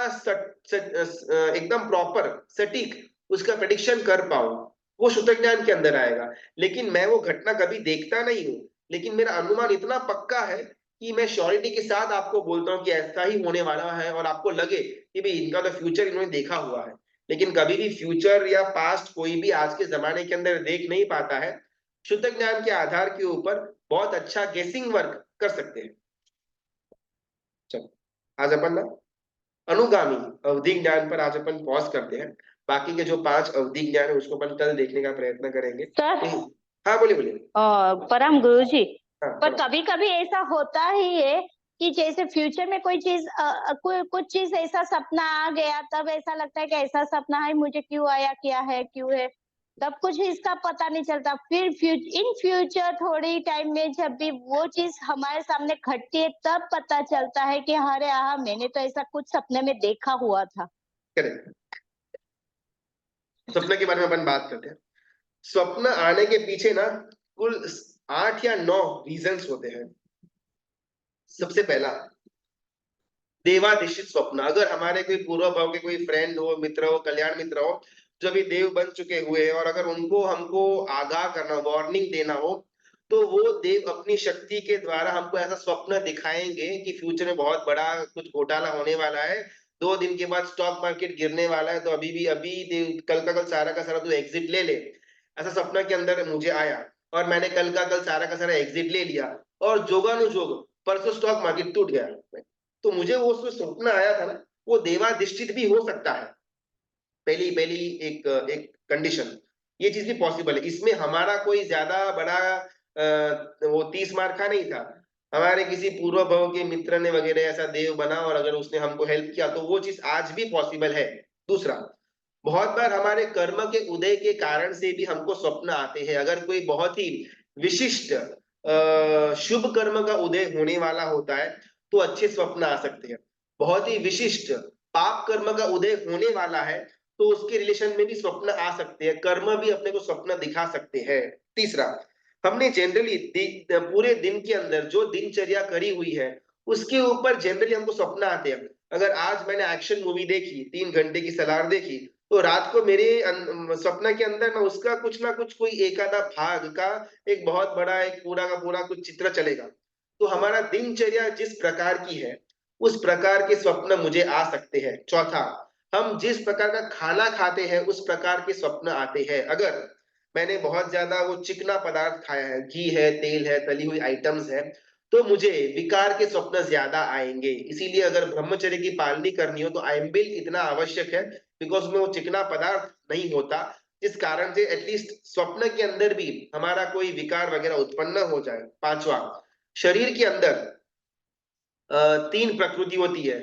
एकदम प्रॉपर सटीक उसका प्रेडिक्शन कर पाऊं, वो शुतक ज्ञान के अंदर आएगा। लेकिन मैं वो घटना कभी देखता नहीं हूँ, लेकिन मेरा अनुमान इतना पक्का है कि मैं श्योरिटी के साथ आपको बोलता हूँ कि ऐसा ही होने वाला है, और आपको लगे कि भाई इनका तो फ्यूचर इन्होंने देखा हुआ है। लेकिन कभी भी फ्यूचर या पास्ट कोई भी आज के जमाने के अंदर देख नहीं पाता है। शुद्ध ज्ञान के आधार के ऊपर बहुत अच्छा गेसिंग वर्क कर सकते हैं। चलो आज अपन ना अनुगामी अवधि ज्ञान पर आज अपन पॉज करते हैं। बाकी के जो 5 अवधि ज्ञान है उसको अपन कल देखने का प्रयत्न करेंगे। सर, हाँ बोलिए बोलिए। परम गुरुजी, हाँ, पर कभी कभी ऐसा होता ही है कि जैसे फ्यूचर में कोई चीज कुछ चीज ऐसा सपना आ गया, तब ऐसा लगता है कि ऐसा सपना है, मुझे क्यों आया, क्या है, क्यों है, तब कुछ इसका पता नहीं चलता। फिर इन फ्यूचर थोड़ी टाइम में जब भी वो चीज हमारे सामने घटती है, तब पता चलता है कि अरे हाँ, मैंने तो ऐसा कुछ सपने में देखा हुआ था। करेक्ट। सपने के बारे में अपन बात करते हैं। स्वप्न आने के पीछे ना कुल 8 या 9 रीजंस होते हैं। सबसे पहला, देवादिशित स्वप्न। अगर हमारे कोई पूर्व भाव के कोई फ्रेंड हो, मित्र हो, कल्याण मित्र हो, जो अभी देव बन चुके हुए हैं, और अगर उनको हमको आगाह करना, वार्निंग देना हो, तो वो देव अपनी शक्ति के द्वारा हमको ऐसा स्वप्न दिखाएंगे कि फ्यूचर में बहुत बड़ा कुछ घोटाला होने वाला है, 2 दिन के बाद स्टॉक मार्केट गिरने वाला है, तो अभी देव कल का कल सारा का सारा तू एग्जिट ले ले। ऐसा सपना के अंदर मुझे आया और मैंने कल का कल सारा का सारा एग्जिट ले लिया, और जोगानुजोग परसों स्टॉक मार्केट टूट गया। तो मुझे वो उसमें सपना आया था ना, वो देवाधिष्ठित भी हो सकता है। पहली पहली एक एक कंडीशन, ये चीज भी पॉसिबल है। इसमें हमारा कोई ज्यादा बड़ा वो 30 मार का नहीं था। हमारे किसी पूर्व भव के मित्र ने वगैरह ऐसा देव बना, और अगर उसने हमको हेल्प किया, तो वो चीज आज भी पॉसिबल है। दूसरा, बहुत बार हमारे कर्म के उदय के कारण से भी हमको स्वप्न आते हैं। अगर कोई बहुत ही विशिष्ट शुभ कर्म का उदय होने वाला होता है, तो अच्छे स्वप्न आ सकते हैं। बहुत ही विशिष्ट पाप कर्म का उदय होने वाला है, तो उसके रिलेशन में भी स्वप्न आ सकते हैं। कर्म भी अपने को स्वप्न दिखा सकते हैं। तीसरा, हमने जनरली पूरे दिन के अंदर जो दिनचर्या करी हुई है, उसके ऊपर जनरली हमको स्वप्न आते हैं। अगर आज मैंने एक्शन मूवी देखी, 3 घंटे की सलार देखी, तो रात को मेरे स्वप्न के अंदर ना उसका कुछ ना कुछ कोई एक आधा भाग का एक बहुत बड़ा एक पूरा का पूरा कुछ चित्र चलेगा। तो हमारा दिनचर्या जिस प्रकार की है, उस प्रकार के स्वप्न मुझे आ सकते हैं। चौथा, हम जिस प्रकार का खाना खाते हैं, उस प्रकार के स्वप्न आते हैं। अगर मैंने बहुत ज्यादा वो चिकना पदार्थ खाया है, घी है, तेल है, तली हुई आइटम्स है, तो मुझे विकार के स्वप्न ज्यादा आएंगे। इसीलिए अगर ब्रह्मचर्य की पालनी करनी हो, तो आइम्बिल इतना आवश्यक है, बिकॉज में वो चिकना पदार्थ नहीं होता, जिस कारण से एटलीस्ट स्वप्न के अंदर भी हमारा कोई विकार वगैरह उत्पन्न हो जाए। पांचवा, शरीर के अंदर 3 प्रकृति होती है,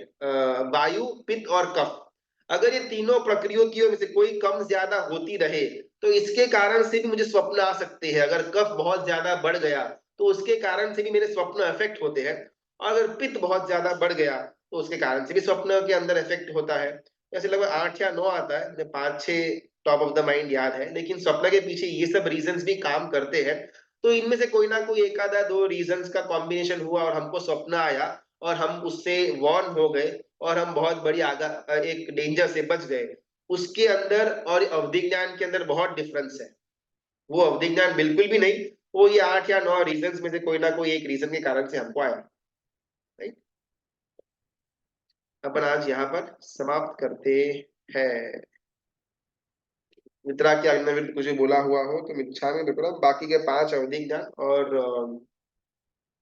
वायु, पित्त और कफ। अगर ये तीनों प्रक्रियाओं में से कोई कम ज्यादा होती रहे, तो इसके कारण से भी मुझे स्वप्न आ सकते हैं। अगर कफ बहुत ज्यादा बढ़ गया, तो उसके कारण से भी मेरे स्वप्न इफेक्ट होते हैं। और अगर पित्त बहुत ज्यादा बढ़ गया, तो उसके कारण से भी स्वप्न के अंदर इफेक्ट होता है। ऐसे लगभग 8 या 9 आता है, मुझे 5-6 टॉप ऑफ द माइंड याद है, लेकिन स्वप्न के पीछे ये सब रीजंस भी काम करते हैं। तो इनमें से कोई ना कोई एक आधा दो रीजंस का कॉम्बिनेशन हुआ और हमको स्वप्न आया और हम उससे वॉर्न हो गए और हम बहुत बड़ी एक डेंजर से बच गए। उसके अंदर और अवधि ज्ञान के अंदर बहुत डिफरेंस है। वो अवधि ज्ञान बिल्कुल भी नहीं, वो ये 8 या 9 रीजंस में से कोई ना कोई एक रीजन के कारण से हमको आया। राइट, अपन आज यहाँ पर समाप्त करते हैं। मित्रा की आज्ञा विरुद्ध कुछ बोला हुआ हो तो मिच्छा में विक्रम। बाकी के 5 अवधि ज्ञान और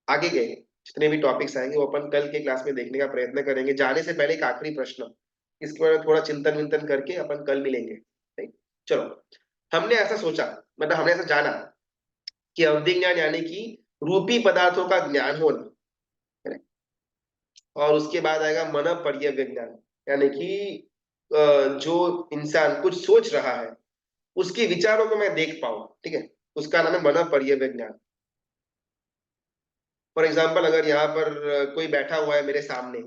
आगे के जितने भी टॉपिक्स आएंगे वो अपन कल के क्लास में देखने का प्रयत्न करेंगे। जाने से पहले एक आखिरी प्रश्न, इसके बारे में थोड़ा चिंतन विंतन करके अपन कल मिलेंगे। राइट, चलो। हमने ऐसा सोचा, मतलब हमने ऐसा जाना कि अवधि ज्ञान यानी कि रूपी पदार्थों का ज्ञान होना, और उसके बाद आएगा मन पर्यव्य ज्ञान, यानी कि जो इंसान कुछ सोच रहा है उसके विचारों को मैं देख पाऊं। ठीक है, उसका नाम है मन पर्यव्य ज्ञान। फॉर एग्जाम्पल, अगर यहाँ पर कोई बैठा हुआ है मेरे सामने,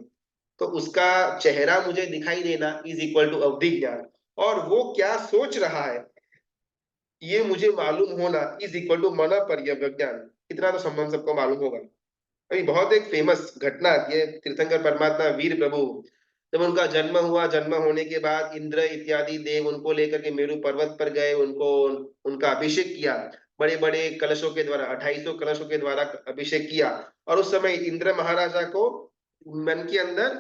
तो उसका चेहरा मुझे दिखाई देना इज इक्वल टू अवधि ज्ञान, और वो क्या सोच रहा है ये मुझे मालूम होना इज इक्वल टू मन पर्यव्य ज्ञान। इतना तो संबंध सबको मालूम होगा। अभी बहुत एक फेमस घटना आती है, तीर्थंकर परमात्मा वीर प्रभु जब उनका जन्म हुआ, जन्म होने के बाद इंद्र इत्यादि देव उनको लेकर के मेरु पर्वत पर गए, उनको उनका अभिषेक किया बड़े बड़े कलशों के द्वारा, 2800 कलशों के द्वारा अभिषेक किया। और उस समय इंद्र महाराजा को मन के अंदर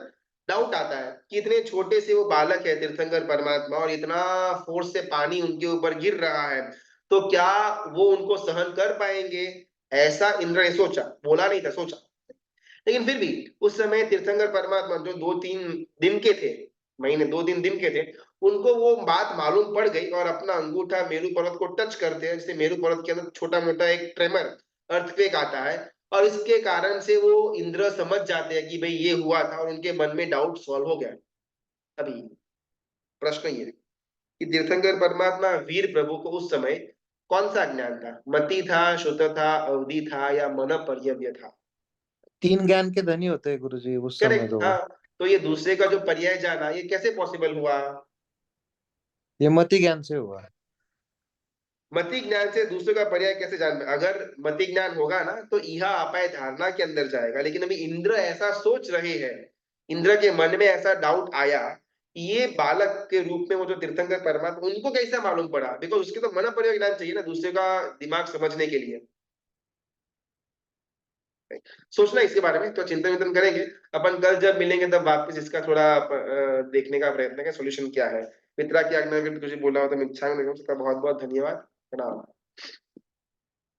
डाउट आता है कि इतने छोटे से वो बालक है तीर्थंकर परमात्मा, और इतना फोर्स से पानी उनके ऊपर गिर रहा है, तो क्या वो उनको सहन कर पाएंगे? ऐसा इंद्र ने सोचा, बोला नहीं था, सोचा। लेकिन फिर भी उस समय तीर्थंकर परमात्मा जो 2-3 दिन के थे, महीने 2 दिन दिन के थे, उनको वो बात मालूम पड़ गई और अपना अंगूठा मेरु पर्वत को टच करते हैं, जिससे मेरु पर्वत के अंदर छोटा मोटा एक ट्रेमर, अर्थक्वेक आता है, और इसके कारण से वो इंद्र समझ जाते हैं कि भाई ये हुआ था, और उनके मन में डाउट सॉल्व हो गया। अभी प्रश्न ये कि तीर्थंकर परमात्मा वीर प्रभु को उस समय कौन सा ज्ञान था? मति था, श्रुत था, अवधि था, या मन पर्यव्य था? 3 ज्ञान के धनी होते हैं गुरुजी उस समय करेक्ट, तो। हाँ। तो ये दूसरे का जो पर्याय जाना, ये कैसे पॉसिबल हुआ? ये मति ज्ञान से हुआ। मति ज्ञान से दूसरे का पर्याय कैसे जान? अगर मति ज्ञान होगा ना तो इहा अपाय धारणा के अंदर जाएगा। लेकिन अभी इंद्र ऐसा सोच रहे हैं, इंद्र के मन में ऐसा डाउट आया, ये बालक के रूप में वो जो तीर्थंकर परमात्मा, उनको कैसे मालूम पड़ा? बिकॉज उसके तो मन पर्याय ज्ञान चाहिए ना दूसरे का दिमाग समझने के लिए। सोचना इसके बारे में, तो चिंतन विंतन करेंगे अपन। कल जब मिलेंगे तब वापस इसका थोड़ा देखने का प्रयत्न करें सोल्यूशन क्या है। मित्रा की आज्ञा में कुछ बोला हो तो मिच्छा में बहुत बहुत धन्यवाद। प्रणाम।